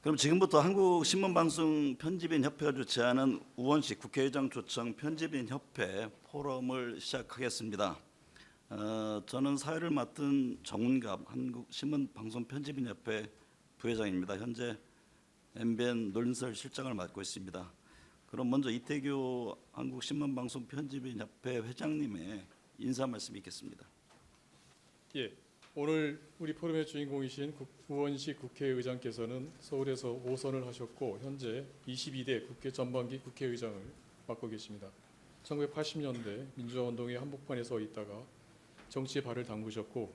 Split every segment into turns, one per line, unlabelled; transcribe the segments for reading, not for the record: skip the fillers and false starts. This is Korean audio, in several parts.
그럼 지금부터 한국신문방송 편집인협회가 주최하는 우원식 국회의장 초청 편집인협회 포럼을 시작하겠습니다. 저는 사회를 맡은 정운갑 한국신문방송 편집인협회 부회장입니다. 현재 MBN 논설 실장을 맡고 있습니다. 그럼 먼저 이태규 한국신문방송 편집인협회 회장님의 인사 말씀 있겠습니다.
예, 오늘 우리 포럼의 주인공이신 우원식 국회의장께서는 서울에서 5선을 하셨고 현재 22대 국회 전반기 국회의장을 맡고 계십니다. 1980년대 민주화운동의 한복판에 서 있다가 정치에 발을 담그셨고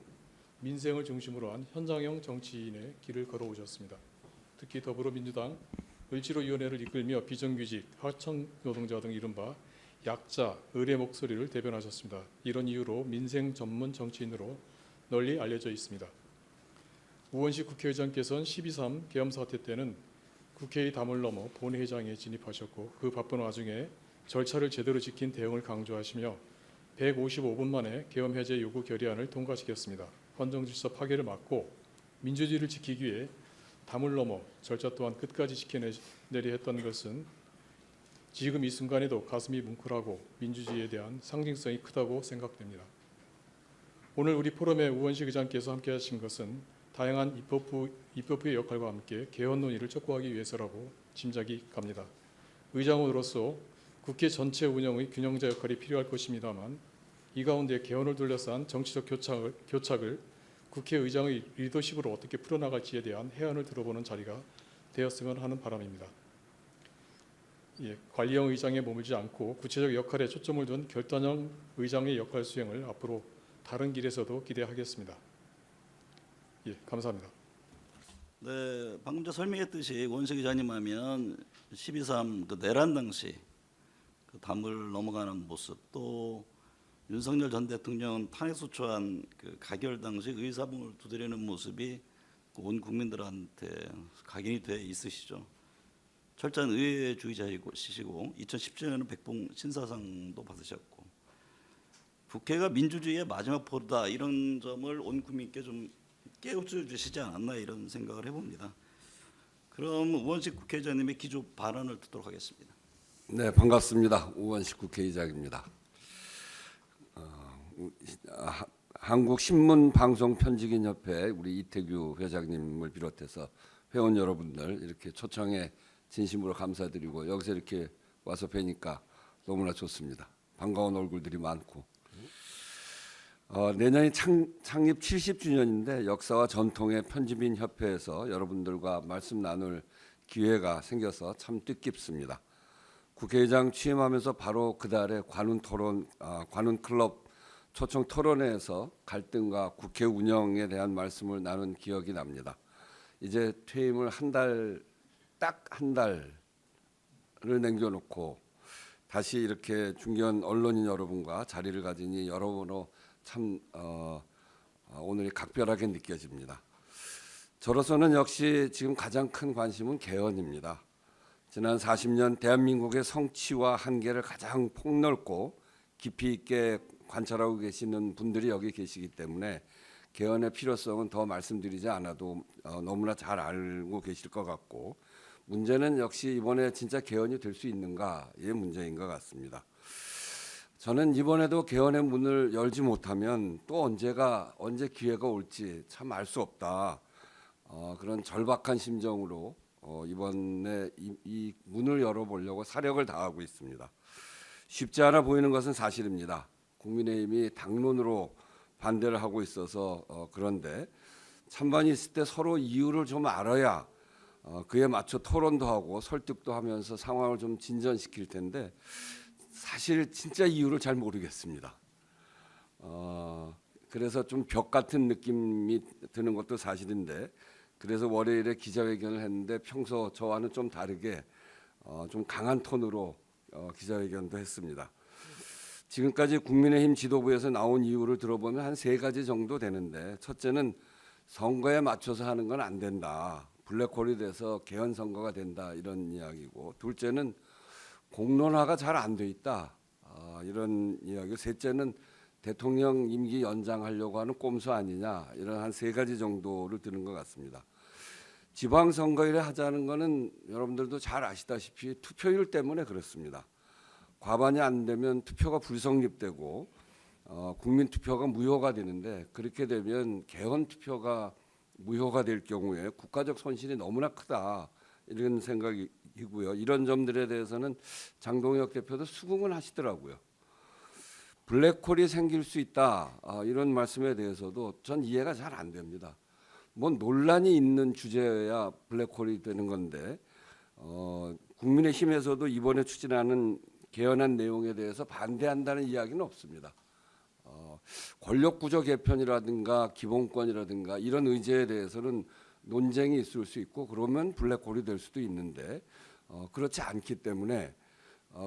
민생을 중심으로 한 현장형 정치인의 길을 걸어오셨습니다. 특히 더불어민주당 을지로위원회를 이끌며 비정규직, 하청 노동자 등 이른바 약자, 을의 목소리를 대변하셨습니다. 이런 이유로 민생 전문 정치인으로 널리 알려져 있습니다. 우원식 국회의장께서는 12.3 계엄 사태 때는 국회의 담을 넘어 본회의장에 진입하셨고 그 바쁜 와중에 절차를 제대로 지킨 대응을 강조하시며 155분 만에 계엄 해제 요구 결의안을 통과시켰습니다. 헌정질서 파괴를 막고 민주주의를 지키기 위해 담을 넘어 절차 또한 끝까지 지켜내려 했던 것은 지금 이 순간에도 가슴이 뭉클하고 민주주의에 대한 상징성이 크다고 생각됩니다. 오늘 우리 포럼에 우원식 의장께서 함께하신 것은 다양한 입법부의 역할과 함께 개헌 논의를 촉구하기 위해서라고 짐작이 갑니다. 의장으로서 국회 전체 운영의 균형자 역할이 필요할 것입니다만 이 가운데 개헌을 둘러싼 정치적 교착을 국회의장의 리더십으로 어떻게 풀어나갈지에 대한 해안을 들어보는 자리가 되었으면 하는 바람입니다. 예, 관리형 의장에 머물지 않고 구체적 역할에 초점을 둔 결단형 의장의 역할 수행을 앞으로 다른 길에서도 기대하겠습니다. 예, 감사합니다.
네, 방금 전 설명했듯이 원식 기자님 하면 12.3 그 내란 당시 그 담을 넘어가는 모습, 또 윤석열 전 대통령 탄핵소추안 그 가결 당시 의사봉을 두드리는 모습이 온 국민들한테 각인이 돼 있으시죠. 철저한 의회주의자이시고 2017년에는 백봉 신사상도 받으셨고 국회가 민주주의의 마지막 포로다 이런 점을 온 국민께 좀 깨우쳐주시지 않았나 이런 생각을 해봅니다. 그럼 우원식 국회의장님의 기조 발언을 듣도록 하겠습니다.
네, 반갑습니다. 우원식 국회의장입니다. 한국신문방송편집인협회 우리 이태규 회장님을 비롯해서 회원 여러분들 이렇게 초청에 진심으로 감사드리고 여기서 이렇게 와서 뵈니까 너무나 좋습니다. 반가운 얼굴들이 많고 내년이 창립 70주년인데 역사와 전통의 편집인 협회에서 여러분들과 말씀 나눌 기회가 생겨서 참 뜻깊습니다. 국회의장 취임하면서 바로 그달에 관훈 클럽 초청 토론회에서 갈등과 국회 운영에 대한 말씀을 나눈 기억이 납니다. 이제 퇴임을 딱 한 달을 남겨놓고 다시 이렇게 중견 언론인 여러분과 자리를 가지니 여러모로 참 오늘이 각별하게 느껴집니다. 저로서는 역시 지금 가장 큰 관심은 개헌입니다. 지난 40년 대한민국의 성취와 한계를 가장 폭넓고 깊이 있게 관찰하고 계시는 분들이 여기 계시기 때문에 개헌의 필요성은 더 말씀드리지 않아도 너무나 잘 알고 계실 것 같고 문제는 역시 이번에 진짜 개헌이 될 수 있는가의 문제인 것 같습니다. 저는 이번에도 개헌의 문을 열지 못하면 또 언제 기회가 올지 참 알 수 없다. 그런 절박한 심정으로 이번에 이 문을 열어보려고 사력을 다하고 있습니다. 쉽지 않아 보이는 것은 사실입니다. 국민의힘이 당론으로 반대를 하고 있어서 그런데 찬반이 있을 때 서로 이유를 좀 알아야 그에 맞춰 토론도 하고 설득도 하면서 상황을 좀 진전시킬 텐데 사실 진짜 이유를 잘 모르겠습니다. 그래서 좀 벽 같은 느낌이 드는 것도 사실인데 그래서 월요일에 기자회견을 했는데 평소 저와는 좀 다르게 좀 강한 톤으로 기자회견도 했습니다. 지금까지 국민의힘 지도부에서 나온 이유를 들어보면 한 3가지 정도 되는데 첫째는 선거에 맞춰서 하는 건 안 된다. 블랙홀이 돼서 개헌 선거가 된다 이런 이야기고 둘째는 공론화가 잘 안 돼 있다 이런 이야기. 셋째는 대통령 임기 연장하려고 하는 꼼수 아니냐 이런 한 3가지 정도를 드는 것 같습니다. 지방선거일에 하자는 거는 여러분들도 잘 아시다시피 투표율 때문에 그렇습니다. 과반이 안 되면 투표가 불성립되고 국민 투표가 무효가 되는데, 그렇게 되면 개헌 투표가 무효가 될 경우에 국가적 손실이 너무나 크다, 이런 생각이고요. 이런 점들에 대해서는 장동혁 대표도 수긍을 하시더라고요. 블랙홀이 생길 수 있다, 이런 말씀에 대해서도 전 이해가 잘 안 됩니다. 뭐 논란이 있는 주제여야 블랙홀이 되는 건데, 국민의힘에서도 이번에 추진하는 개헌안 내용에 대해서 반대한다는 이야기는 없습니다. 권력구조 개편이라든가 기본권이라든가 이런 의제에 대해서는 논쟁이 있을 수 있고, 그러면 블랙홀이 될 수도 있는데 그렇지 않기 때문에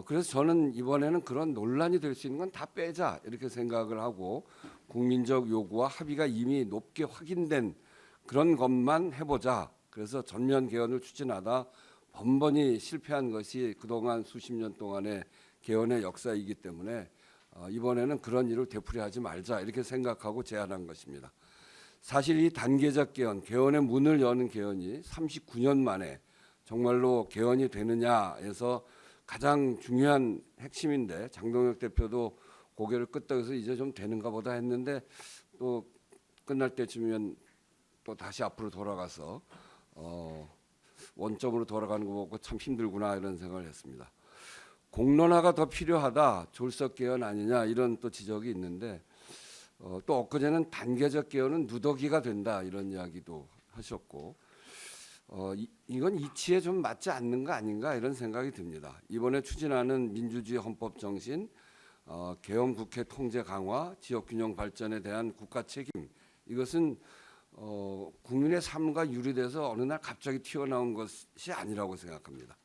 그래서 저는 이번에는 그런 논란이 될 수 있는 건 다 빼자, 이렇게 생각을 하고, 국민적 요구와 합의가 이미 높게 확인된 그런 것만 해보자. 그래서 전면 개헌을 추진하다 번번이 실패한 것이 그동안 수십 년 동안의 개헌의 역사이기 때문에 이번에는 그런 일을 되풀이하지 말자, 이렇게 생각하고 제안한 것입니다. 사실 이 단계적 개헌, 개헌의 문을 여는 개헌이 39년 만에 정말로 개헌이 되느냐에서 가장 중요한 핵심인데, 장동혁 대표도 고개를 끄덕여서 이제 좀 되는가 보다 했는데, 또 끝날 때쯤이면 또 다시 앞으로 돌아가서 원점으로 돌아가는 거 보고 참 힘들구나, 이런 생각을 했습니다. 공론화가 더 필요하다, 졸속 개헌 아니냐, 이런 또 지적이 있는데, 또 엊그제는 단계적 개헌은 누더기가 된다, 이런 이야기도 하셨고, 이건 이치에 좀 맞지 않는 거 아닌가, 이런 생각이 듭니다. 이번에 추진하는 민주주의 헌법 정신, 개헌 국회 통제 강화, 지역균형 발전에 대한 국가 책임, 이것은 국민의 삶과 유리돼서 어느 날 갑자기 튀어나온 것이 아니라고 생각합니다.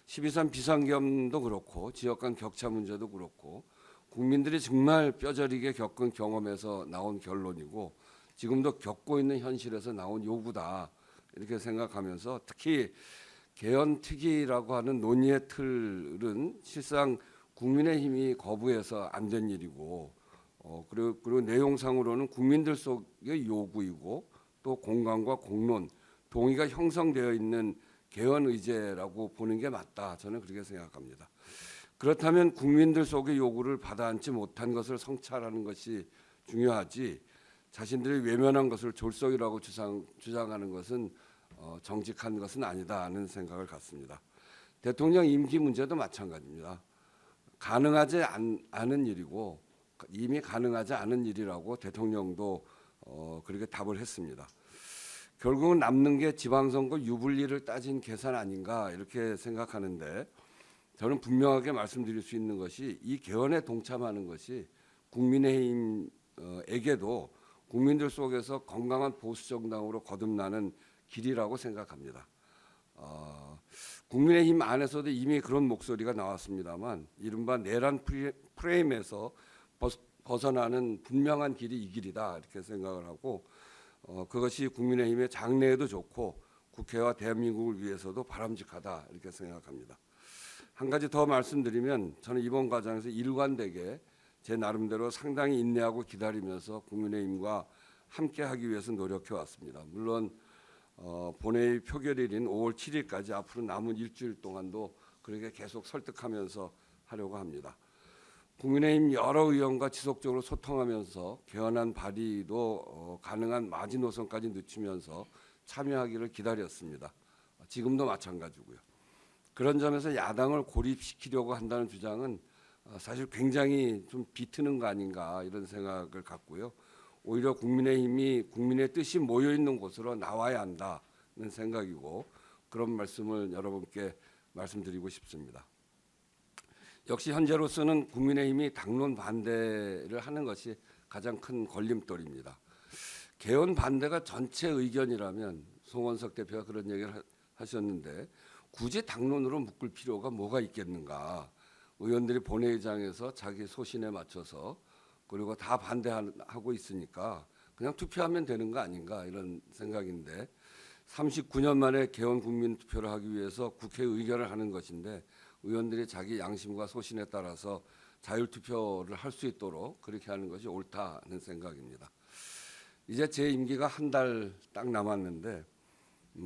12.3 비상계엄도 그렇고 지역 간 격차 문제도 그렇고 국민들이 정말 뼈저리게 겪은 경험에서 나온 결론이고, 지금도 겪고 있는 현실에서 나온 요구다, 이렇게 생각하면서, 특히 개헌 특위라고 하는 논의의 틀은 실상 국민의힘이 거부해서 안 된 일이고, 그리고 내용상으로는 국민들 속의 요구이고, 또 공감과 공론, 동의가 형성되어 있는 개헌 의제라고 보는 게 맞다, 저는 그렇게 생각합니다. 그렇다면 국민들 속의 요구를 받아안지 못한 것을 성찰하는 것이 중요하지, 자신들이 외면한 것을 졸속이라고 주장하는 것은 정직한 것은 아니다는 생각을 갖습니다. 대통령 임기 문제도 마찬가지입니다. 가능하지 않은 일이고, 이미 가능하지 않은 일이라고 대통령도 그렇게 답을 했습니다. 결국은 남는 게 지방선거 유불리를 따진 계산 아닌가, 이렇게 생각하는데, 저는 분명하게 말씀드릴 수 있는 것이, 이 개헌에 동참하는 것이 국민의힘에게도 국민들 속에서 건강한 보수 정당으로 거듭나는 길이라고 생각합니다. 국민의힘 안에서도 이미 그런 목소리가 나왔습니다만, 이른바 내란 프레임에서 벗어나는 분명한 길이 이 길이다, 이렇게 생각을 하고, 그것이 국민의힘의 장래에도 좋고 국회와 대한민국을 위해서도 바람직하다, 이렇게 생각합니다. 한 가지 더 말씀드리면, 저는 이번 과정에서 일관되게 제 나름대로 상당히 인내하고 기다리면서 국민의힘과 함께하기 위해서 노력해 왔습니다. 물론 본회의 표결일인 5월 7일까지 앞으로 남은 일주일 동안도 그렇게 계속 설득하면서 하려고 합니다. 국민의힘 여러 의원과 지속적으로 소통하면서 개헌안 발의도 가능한 마지노선까지 늦추면서 참여하기를 기다렸습니다. 지금도 마찬가지고요. 그런 점에서 야당을 고립시키려고 한다는 주장은 사실 굉장히 좀 비트는 거 아닌가, 이런 생각을 갖고요. 오히려 국민의힘이 국민의 뜻이 모여 있는 곳으로 나와야 한다는 생각이고, 그런 말씀을 여러분께 말씀드리고 싶습니다. 역시 현재로서는 국민의힘이 당론 반대를 하는 것이 가장 큰 걸림돌입니다. 개헌 반대가 전체 의견이라면, 송원석 대표가 그런 얘기를 하셨는데, 굳이 당론으로 묶을 필요가 뭐가 있겠는가. 의원들이 본회의장에서 자기 소신에 맞춰서, 그리고 다 반대하고 있으니까 그냥 투표하면 되는 거 아닌가, 이런 생각인데, 39년 만에 개헌 국민 투표를 하기 위해서 국회 의결을 하는 것인데, 의원들이 자기 양심과 소신에 따라서 자율투표를 할 수 있도록 그렇게 하는 것이 옳다는 생각입니다. 이제 제 임기가 한 달 딱 남았는데,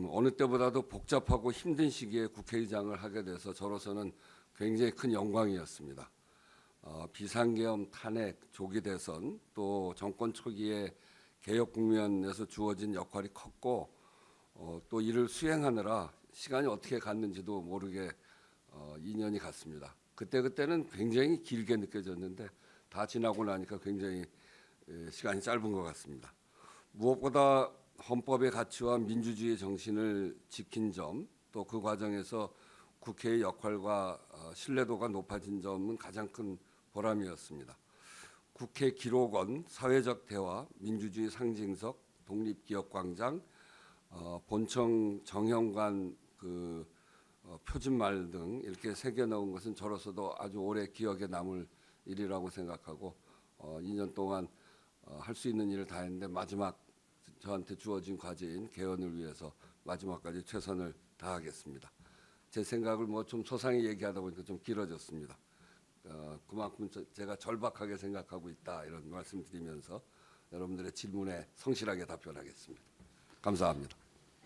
어느 때보다도 복잡하고 힘든 시기에 국회의장을 하게 돼서 저로서는 굉장히 큰 영광이었습니다. 비상계엄, 탄핵, 조기 대선, 또 정권 초기에 개혁 국면에서 주어진 역할이 컸고 또 이를 수행하느라 시간이 어떻게 갔는지도 모르게 2년이 갔습니다. 그때는 굉장히 길게 느껴졌는데 다 지나고 나니까 굉장히 시간이 짧은 것 같습니다. 무엇보다 헌법의 가치와 민주주의 정신을 지킨 점, 또 그 과정에서 국회의 역할과 신뢰도가 높아진 점은 가장 큰 보람이었습니다. 국회 기록원, 사회적 대화, 민주주의 상징석, 독립기억광장, 본청 정형관 표준말 등 이렇게 새겨놓은 것은 저로서도 아주 오래 기억에 남을 일이라고 생각하고 2년 동안 할 수 있는 일을 다 했는데 마지막 저한테 주어진 과제인 개헌을 위해서 마지막까지 최선을 다하겠습니다. 제 생각을 뭐 좀 소상히 얘기하다 보니까 좀 길어졌습니다. 그만큼 제가 절박하게 생각하고 있다 이런 말씀드리면서 여러분들의 질문에 성실하게 답변하겠습니다. 감사합니다.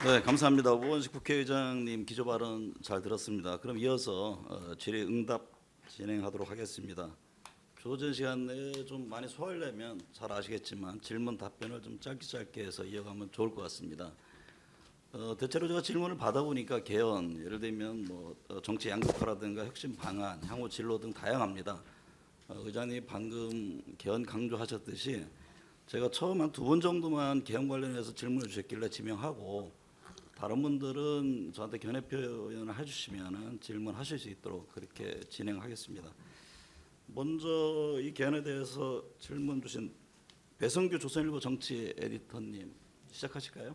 네, 감사합니다. 우원식 국회의장님 기조 발언 잘 들었습니다. 그럼 이어서 질의응답 진행하도록 하겠습니다. 주어진 시간 내에 좀 많이 소화하려면 잘 아시겠지만 질문 답변을 좀 짧게 해서 이어가면 좋을 것 같습니다. 대체로 제가 질문을 받아보니까 개헌, 예를 들면 뭐 정치 양극화라든가 혁신 방안, 향후 진로 등 다양합니다. 의장님 방금 개헌 강조하셨듯이 제가 처음 한 2번 정도만 개헌 관련해서 질문을 주셨길래 지명하고 다른 분들은 저한테 견해 표현을 해주시면 질문하실 수 있도록 그렇게 진행하겠습니다. 먼저 이 개헌에 대해서 질문 주신 배성규 조선일보 정치 에디터님 시작하실까요?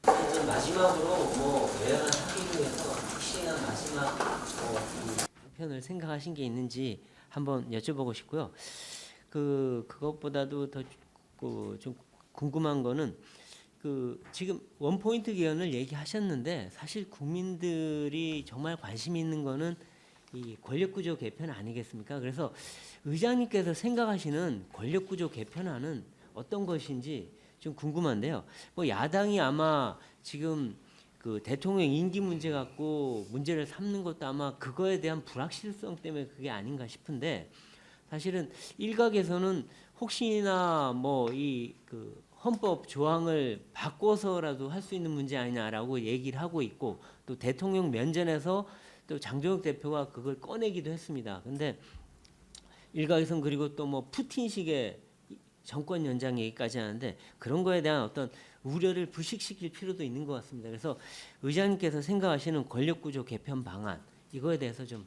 이제 마지막으로 외연한 합의 중에서 혹시나 마지막 편을 생각하신 게 있는지 한번 여쭤보고 싶고요. 그것보다도 더 좀 궁금한 거는 지금 원포인트 개헌을 얘기하셨는데 사실 국민들이 정말 관심 있는 거는 이 권력구조 개편 아니겠습니까? 그래서 의장님께서 생각하시는 권력구조 개편안은 어떤 것인지 좀 궁금한데요. 뭐 야당이 아마 지금 대통령 임기 문제 갖고 문제를 삼는 것도 아마 그거에 대한 불확실성 때문에 그게 아닌가 싶은데 사실은 일각에서는 혹시나 헌법 조항을 바꿔서라도 할 수 있는 문제 아니냐라고 얘기를 하고 있고 또 대통령 면전에서 또 장종혁 대표가 그걸 꺼내기도 했습니다. 근데 일각에서는 그리고 또 푸틴식의 정권 연장 얘기까지 하는데 그런 거에 대한 어떤 우려를 불식시킬 필요도 있는 것 같습니다. 그래서 의장님께서 생각하시는 권력구조 개편 방안 이거에 대해서 좀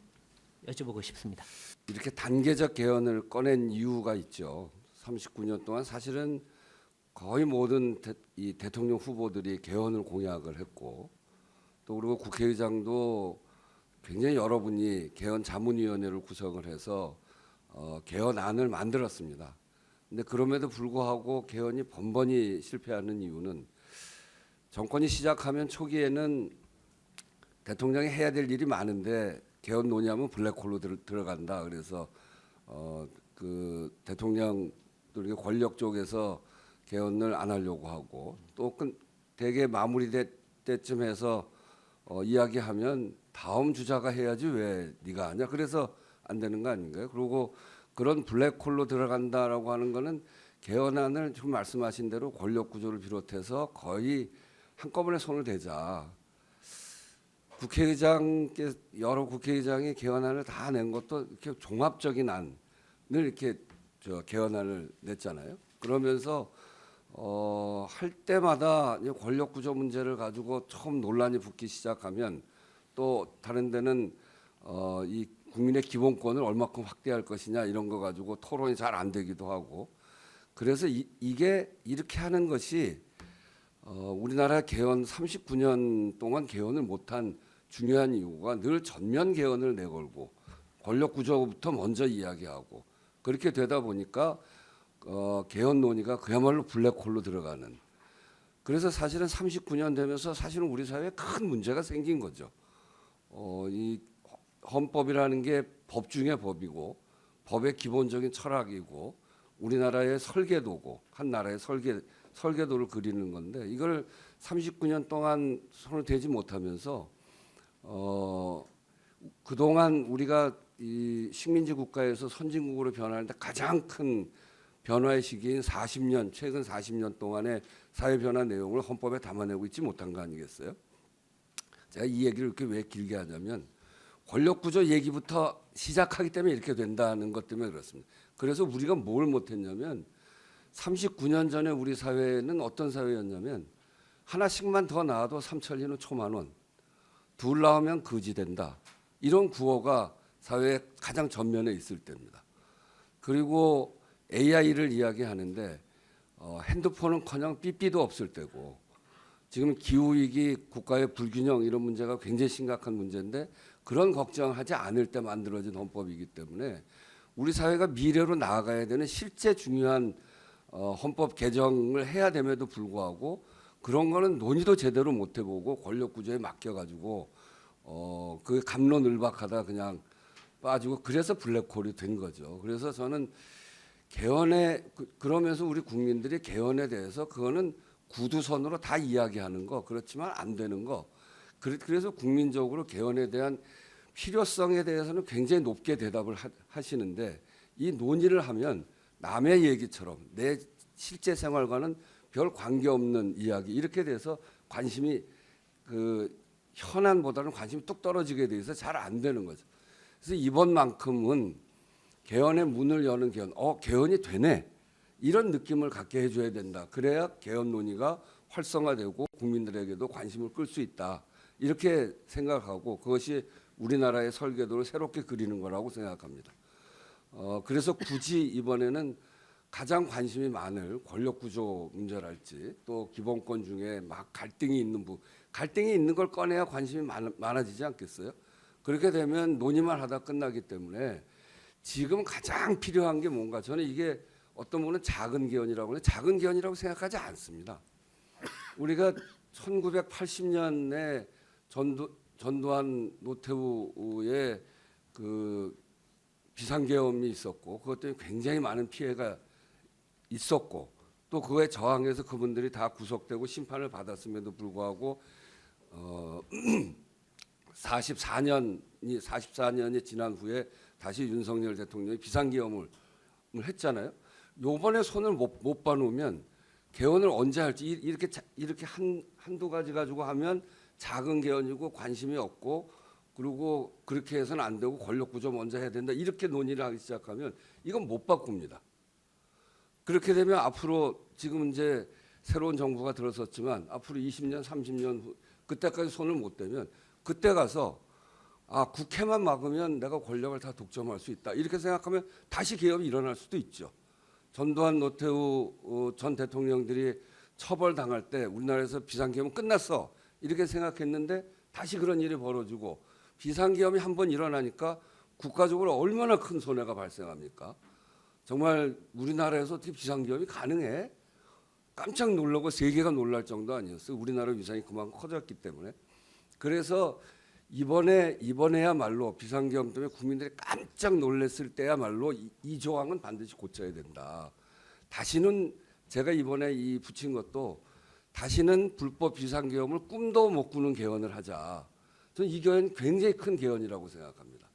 여쭤보고 싶습니다.
이렇게 단계적 개헌을 꺼낸 이유가 있죠. 39년 동안 사실은 거의 모든 이 대통령 후보들이 개헌을 공약을 했고 또 그리고 국회의장도 굉장히 여러분이 개헌 자문위원회를 구성을 해서 개헌안을 만들었습니다. 근데 그럼에도 불구하고 개헌이 번번이 실패하는 이유는 정권이 시작하면 초기에는 대통령이 해야 될 일이 많은데 개헌 논의하면 블랙홀로 들어간다. 그래서 대통령들이 권력 쪽에서 개헌을 안 하려고 하고 또 대개 마무리될 때쯤 해서 이야기하면 다음 주자가 해야지 왜 네가 하냐. 그래서 안 되는 거 아닌가요? 그리고 그런 블랙홀로 들어간다라고 하는 거는 개헌안을 지금 말씀하신 대로 권력 구조를 비롯해서 거의 한꺼번에 손을 대자. 여러 국회의장이 개헌안을 다 낸 것도 이렇게 종합적인 안을 이렇게 개헌안을 냈잖아요. 그러면서 할 때마다 권력 구조 문제를 가지고 처음 논란이 붙기 시작하면 또 다른 데는 이 국민의 기본권을 얼마큼 확대할 것이냐 이런 거 가지고 토론이 잘 안 되기도 하고 그래서 이게 이렇게 하는 것이 우리나라 개헌 39년 동안 개헌을 못한 중요한 이유가 늘 전면 개헌을 내걸고 권력 구조부터 먼저 이야기하고 그렇게 되다 보니까 개헌 논의가 그야말로 블랙홀로 들어가는. 그래서 사실은 39년 되면서 사실은 우리 사회에 큰 문제가 생긴 거죠. 이 헌법이라는 게 법 중의 법이고 법의 기본적인 철학이고 우리나라의 설계도고 한 나라의 설계도를 그리는 건데 이걸 39년 동안 손을 대지 못하면서 그동안 우리가 이 식민지 국가에서 선진국으로 변하는데 가장 큰 변화의 시기인 40년, 최근 40년 동안의 사회 변화 내용을 헌법에 담아내고 있지 못한 거 아니겠어요? 제가 이 얘기를 이렇게 왜 길게 하냐면 권력 구조 얘기부터 시작하기 때문에 이렇게 된다는 것 때문에 그렇습니다. 그래서 우리가 뭘 못했냐면 39년 전에 우리 사회는 어떤 사회였냐면 하나씩만 더 낳아도 삼천리는 초만원, 둘 낳으면 거지 된다. 이런 구호가 사회의 가장 전면에 있을 때입니다. 그리고 AI를 이야기하는데 핸드폰은커녕 삐삐도 없을 때고 지금 기후위기, 국가의 불균형 이런 문제가 굉장히 심각한 문제인데 그런 걱정하지 않을 때 만들어진 헌법이기 때문에 우리 사회가 미래로 나아가야 되는 실제 중요한 헌법 개정을 해야 됨에도 불구하고 그런 거는 논의도 제대로 못 해보고 권력 구조에 맡겨가지고 그 갑론을박하다 그냥 빠지고 그래서 블랙홀이 된 거죠. 그래서 저는 개헌에 그러면서 우리 국민들이 개헌에 대해서 그거는 구두선으로 다 이야기하는 거 그렇지만 안 되는 거 그래서 국민적으로 개헌에 대한 필요성에 대해서는 굉장히 높게 대답을 하시는데 이 논의를 하면 남의 얘기처럼 내 실제 생활과는 별 관계없는 이야기 이렇게 돼서 관심이 그 현안보다는 관심이 뚝 떨어지게 돼서 잘 안 되는 거죠. 그래서 이번만큼은 개헌의 문을 여는 개헌, 개헌이 되네 이런 느낌을 갖게 해줘야 된다. 그래야 개헌 논의가 활성화되고 국민들에게도 관심을 끌 수 있다. 이렇게 생각하고 그것이 우리나라의 설계도를 새롭게 그리는 거라고 생각합니다. 그래서 굳이 이번에는 가장 관심이 많을 권력구조 문제랄지 또 기본권 중에 막 갈등이 있는 걸 꺼내야 관심이 많아지지 않겠어요? 그렇게 되면 논의만 하다 끝나기 때문에 지금 가장 필요한 게 뭔가 저는 이게 어떤 분은 작은 개헌이라고 해요. 작은 개헌이라고 생각하지 않습니다. 우리가 1980년에 전두환 노태우의 그 비상계엄이 있었고 그것 때문에 굉장히 많은 피해가 있었고 또 그거에 저항해서 그분들이 다 구속되고 심판을 받았음에도 불구하고 44년이 지난 후에 다시 윤석열 대통령이 비상계엄을 했잖아요. 요번에 손을 못 봐놓으면 개헌을 언제 할지 이렇게 한두 가지 가지고 하면 작은 개헌이고 관심이 없고 그리고 그렇게 해서는 안 되고 권력구조 먼저 해야 된다 이렇게 논의를 하기 시작하면 이건 못 바꿉니다. 그렇게 되면 앞으로 지금 이제 새로운 정부가 들어섰지만 앞으로 20년, 30년 후 그때까지 손을 못 대면 그때 가서 국회만 막으면 내가 권력을 다 독점할 수 있다 이렇게 생각하면 다시 개혁이 일어날 수도 있죠. 전두환, 노태우 전 대통령들이 처벌당할 때 우리나라에서 비상계엄은 끝났어 이렇게 생각했는데 다시 그런 일이 벌어지고 비상계엄이 한번 일어나니까 국가적으로 얼마나 큰 손해가 발생합니까? 정말 우리나라에서 어떻게 비상계엄이 가능해? 깜짝 놀라고 세계가 놀랄 정도 아니었어요. 우리나라 위상이 그만큼 커졌기 때문에. 그래서 이번에야말로 비상계엄 때문에 국민들이 깜짝 놀랐을 때야말로 이 조항은 반드시 고쳐야 된다. 다시는 제가 이번에 이 붙인 것도 다시는 불법 비상계엄을 꿈도 못 꾸는 개헌을 하자. 저는 이 개헌 굉장히 큰 개헌이라고 생각합니다.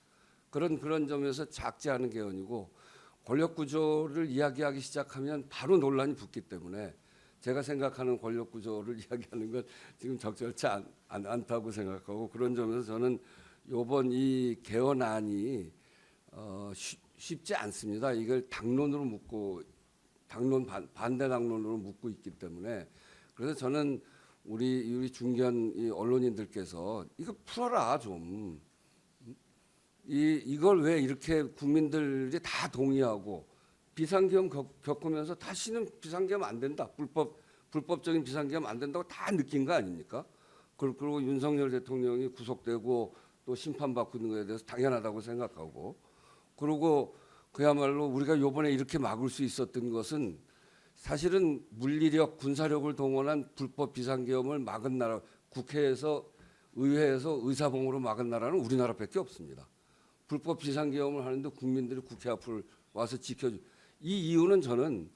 그런 점에서 작지 않은 개헌이고 권력구조를 이야기하기 시작하면 바로 논란이 붙기 때문에 제가 생각하는 권력구조를 이야기하는 건 지금 적절치 않다고 생각하고 그런 점에서 저는 이번 이 개헌안이 쉽지 않습니다. 이걸 당론으로 묶고 반대 당론으로 묶고 있기 때문에 그래서 저는 우리 중견 이 언론인들께서 이거 풀어라 좀. 이걸 왜 이렇게 국민들이 다 동의하고 비상계엄 겪으면서 다시는 비상계엄 안 된다. 불법적인 비상계엄 안 된다고 다 느낀 거 아닙니까? 그리고 윤석열 대통령이 구속되고 또 심판받고 있는 것에 대해서 당연하다고 생각하고 그리고 그야말로 우리가 이번에 이렇게 막을 수 있었던 것은 사실은 물리력, 군사력을 동원한 불법 비상계엄을 막은 나라 국회에서 의회에서 의사봉으로 막은 나라는 우리나라밖에 없습니다. 불법 비상계엄을 하는데 국민들이 국회 앞을 와서 지켜주. 이 이유는 저는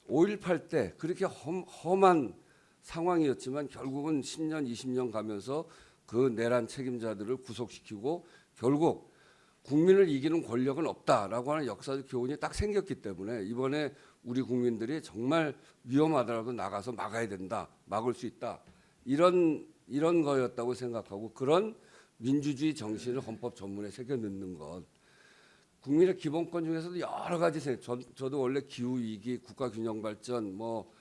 5.18 때 그렇게 험한 상황이었지만 결국은 10년, 20년 가면서 그 내란 책임자들을 구속시키고 결국 국민을 이기는 권력은 없다라고 하는 역사적 교훈이 딱 생겼기 때문에 이번에 우리 국민들이 정말 위험하더라도 나가서 막아야 된다, 막을 수 있다 이런 거였다고 생각하고 그런 민주주의 정신을 헌법 전문에 새겨 넣는 것. 국민의 기본권 중에서도 여러 가지 저도 원래 기후 위기, 국가 균형 발전, 뭐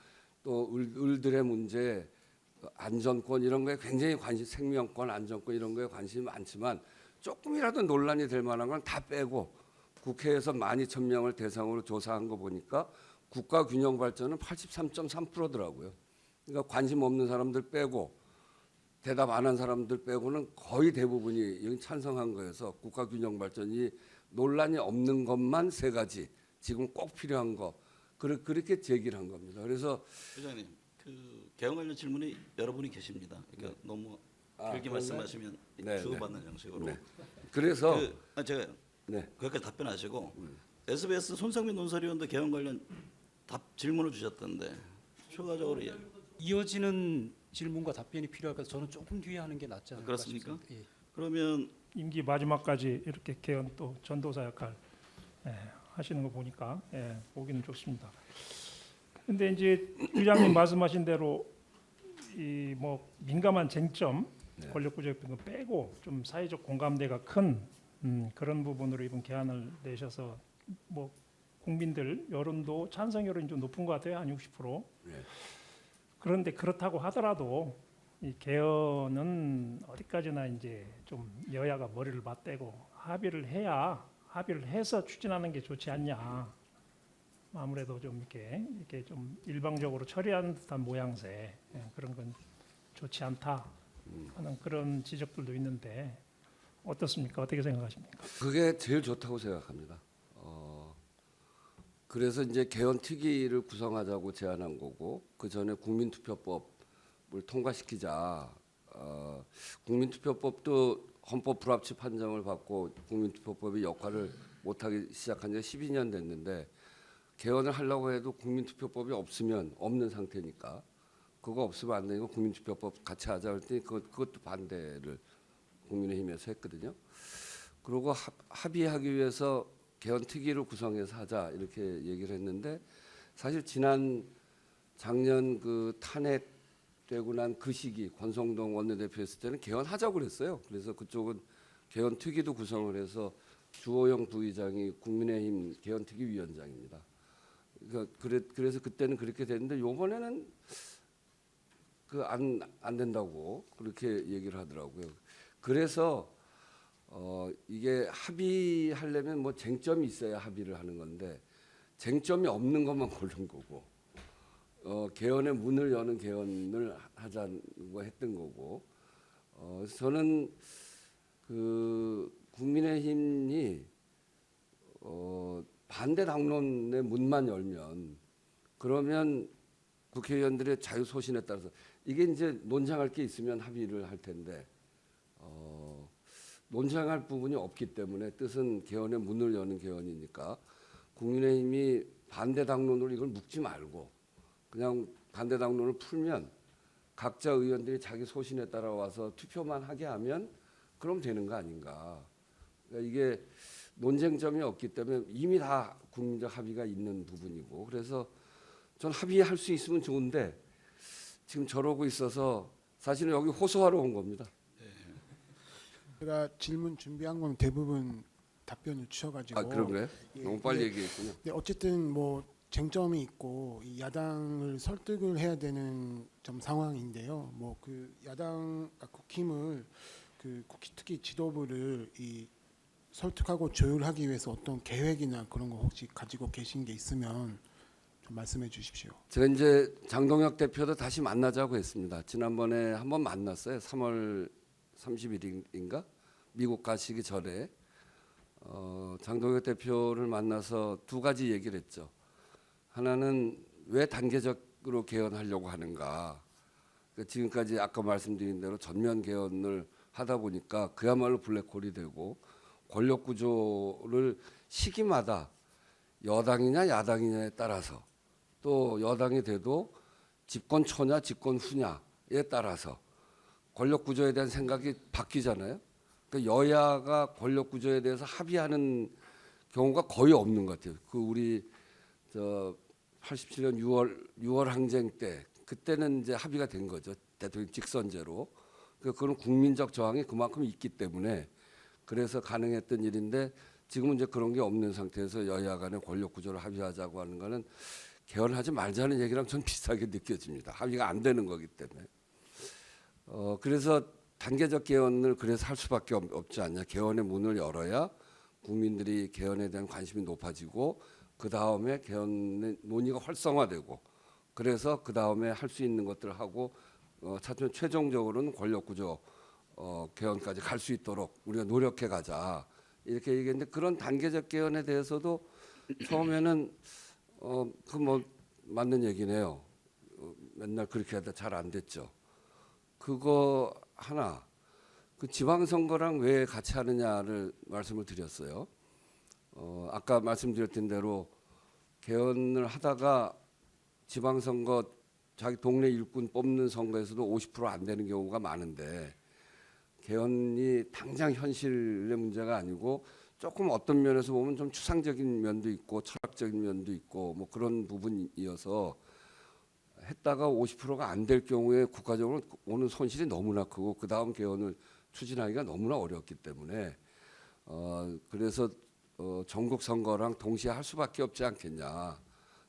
또 을들의 문제, 안전권 이런 거에 굉장히 생명권, 안전권 이런 거에 관심이 많지만 조금이라도 논란이 될 만한 건 다 빼고 국회에서 12,000명을 대상으로 조사한 거 보니까 국가 균형 발전은 83.3%더라고요. 그러니까 관심 없는 사람들 빼고 대답 안 한 사람들 빼고는 거의 대부분이 찬성한 거여서 국가 균형 발전이 논란이 없는 것만 3가지 지금 꼭 필요한 거 그렇게 제기를 한 겁니다. 그래서
의장님, 그 개헌 관련 질문이 여러분이 계십니다. 그러니까 너무 길게
그런가요?
말씀하시면
네,
주고받는 형식으로.
네. 그래서
제가
네.
거기까지 답변하시고 SBS 손성민 논설위원도 개헌 관련 질문을 주셨던데 추가적으로
이어지는 질문과 답변이 필요할 것 같아서 저는 조금 뒤에 하는 게 낫지 않을까
그렇습니까?
싶습니다. 예.
그러면
임기 마지막까지 이렇게 개헌 또 전도사 역할 하시는 거 보니까 보기는 좋습니다. 근데 이제 의장님 말씀하신 대로 이 뭐 민감한 쟁점 권력구조 개편 빼고 좀 사회적 공감대가 큰 그런 부분으로 이번 개헌을 내셔서 뭐 국민들 여론도 찬성 여론이 좀 높은 것 같아요. 한 60%.
네.
그런데 그렇다고 하더라도 이 개헌은 어디까지나 이제 좀 여야가 머리를 맞대고 합의를 해서 추진하는 게 좋지 않냐. 아무래도 좀 이렇게 좀 일방적으로 처리하는 듯한 모양새 그런 건 좋지 않다 하는 그런 지적들도 있는데 어떻습니까? 어떻게 생각하십니까?
그게 제일 좋다고 생각합니다. 그래서 이제 개헌 특위를 구성하자고 제안한 거고 그 전에 국민투표법을 통과시키자. 국민투표법도 헌법 불합치 판정을 받고 국민투표법이 역할을 못하기 시작한 지 12년 됐는데 개헌을 하려고 해도 국민투표법이 없는 상태니까 그거 없으면 안 되니까 국민투표법 같이 하자 그랬더니 그것도 반대를 국민의힘에서 했거든요. 그리고 합의하기 위해서 개헌 특위를 구성해서 하자 이렇게 얘기를 했는데 사실 작년 그 탄핵되고 난 그 시기 권성동 원내대표 했을 때는 개헌하자고 그랬어요. 그래서 그쪽은 개헌 특위도 구성을 해서 주호영 부의장이 국민의힘 개헌 특위 위원장입니다. 그래서 그때는 그렇게 됐는데 이번에는 안 된다고 그렇게 얘기를 하더라고요. 그래서 이게 합의하려면 뭐 쟁점이 있어야 합의를 하는 건데 쟁점이 없는 것만 고른 거고 개헌의 문을 여는 개헌을 하자고 했던 거고 그래서 저는 그 국민의힘이 반대 당론의 문만 열면 그러면 국회의원들의 자유 소신에 따라서 이게 이제 논쟁할 게 있으면 합의를 할 텐데 논쟁할 부분이 없기 때문에 뜻은 개헌의 문을 여는 개헌이니까 국민의힘이 반대 당론으로 이걸 묶지 말고 그냥 반대 당론을 풀면 각자 의원들이 자기 소신에 따라 와서 투표만 하게 하면 그럼 되는 거 아닌가. 그러니까 이게 논쟁점이 없기 때문에 이미 다 국민적 합의가 있는 부분이고 그래서 전 합의할 수 있으면 좋은데 지금 저러고 있어서 사실은 여기 호소하러 온 겁니다.
제가 질문 준비한 건 대부분 답변을 주셔가지고.
그런 거예요?
예,
너무 빨리
네.
얘기했군요.
네, 어쨌든 뭐 쟁점이 있고 이 야당을 설득을 해야 되는 좀 상황인데요. 뭐 그 야당 국힘을 특히 지도부를 이 설득하고 조율하기 위해서 어떤 계획이나 그런 거 혹시 가지고 계신 게 있으면 좀 말씀해 주십시오.
제가 이제 장동혁 대표도 다시 만나자고 했습니다. 지난번에 한번 만났어요. 3월 30일인가 미국 가시기 전에 장동혁 대표를 만나서 2가지 얘기를 했죠. 하나는 왜 단계적으로 개헌하려고 하는가. 그러니까 지금까지 아까 말씀드린 대로 전면 개헌을 하다 보니까 그야말로 블랙홀이 되고 권력 구조를 시기마다 여당이냐 야당이냐에 따라서 또 여당이 돼도 집권 초냐 집권 후냐에 따라서 권력 구조에 대한 생각이 바뀌잖아요. 그러니까 여야가 권력 구조에 대해서 합의하는 경우가 거의 없는 것 같아요. 그 우리 저 87년 6월 항쟁 때 그때는 이제 합의가 된 거죠. 대통령 직선제로. 그건 국민적 저항이 그만큼 있기 때문에 그래서 가능했던 일인데 지금은 이제 그런 게 없는 상태에서 여야 간의 권력 구조를 합의하자고 하는 거는 개헌하지 말자는 얘기랑 전 비슷하게 느껴집니다. 합의가 안 되는 거기 때문에. 그래서 단계적 개헌을 그래서 할 수밖에 없지 않냐. 개헌의 문을 열어야 국민들이 개헌에 대한 관심이 높아지고 그 다음에 개헌의 논의가 활성화되고 그래서 그 다음에 할 수 있는 것들을 하고 차츰 최종적으로는 권력구조 개헌까지 갈 수 있도록 우리가 노력해 가자 이렇게 얘기했는데 그런 단계적 개헌에 대해서도 처음에는 그 뭐 맞는 얘기네요. 맨날 그렇게 하다 잘 안 됐죠. 그거 하나. 그 지방선거랑 왜 같이 하느냐를 말씀을 드렸어요. 아까 말씀드렸던 대로 개헌을 하다가 지방선거 자기 동네 일꾼 뽑는 선거에서도 50% 안 되는 경우가 많은데 개헌이 당장 현실의 문제가 아니고 조금 어떤 면에서 보면 좀 추상적인 면도 있고 철학적인 면도 있고 뭐 그런 부분이어서 했다가 50%가 안 될 경우에 국가적으로 오는 손실이 너무나 크고 그 다음 개헌을 추진하기가 너무나 어렵기 때문에 그래서 전국 선거랑 동시에 할 수밖에 없지 않겠냐.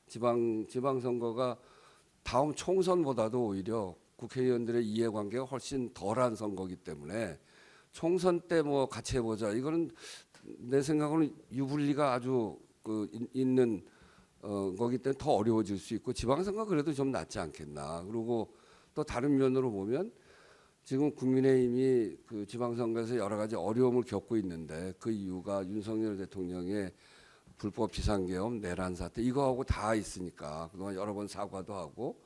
지방 선거가 다음 총선보다도 오히려 국회의원들의 이해관계가 훨씬 덜한 선거이기 때문에 총선 때 뭐 같이 해보자. 이거는 내 생각으로는 유불리가 아주 있는 거기 때문에 더 어려워질 수 있고 지방선거 그래도 좀 낫지 않겠나. 그리고 또 다른 면으로 보면 지금 국민의힘이 그 지방선거에서 여러 가지 어려움을 겪고 있는데 그 이유가 윤석열 대통령의 불법 비상계엄, 내란 사태 이거하고 다 있으니까 그동안 여러 번 사과도 하고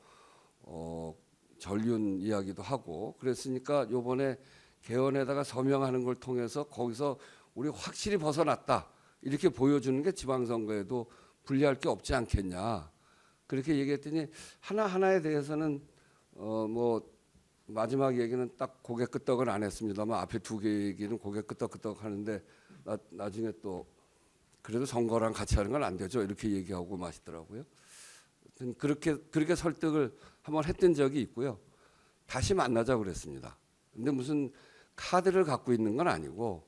전륜 이야기도 하고 그랬으니까 이번에 개헌에다가 서명하는 걸 통해서 거기서 우리 확실히 벗어났다 이렇게 보여주는 게 지방선거에도 불리할 게 없지 않겠냐 그렇게 얘기했더니 하나하나에 대해서는 뭐 마지막 얘기는 딱 고개 끄덕은 안 했습니다만 앞에 두 개 얘기는 고개 끄덕끄덕 하는데 나중에 또 그래도 선거랑 같이 하는 건 안 되죠 이렇게 얘기하고 마시더라고요. 그렇게 설득을 한번 했던 적이 있고요. 다시 만나자 그랬습니다. 근데 무슨 카드를 갖고 있는 건 아니고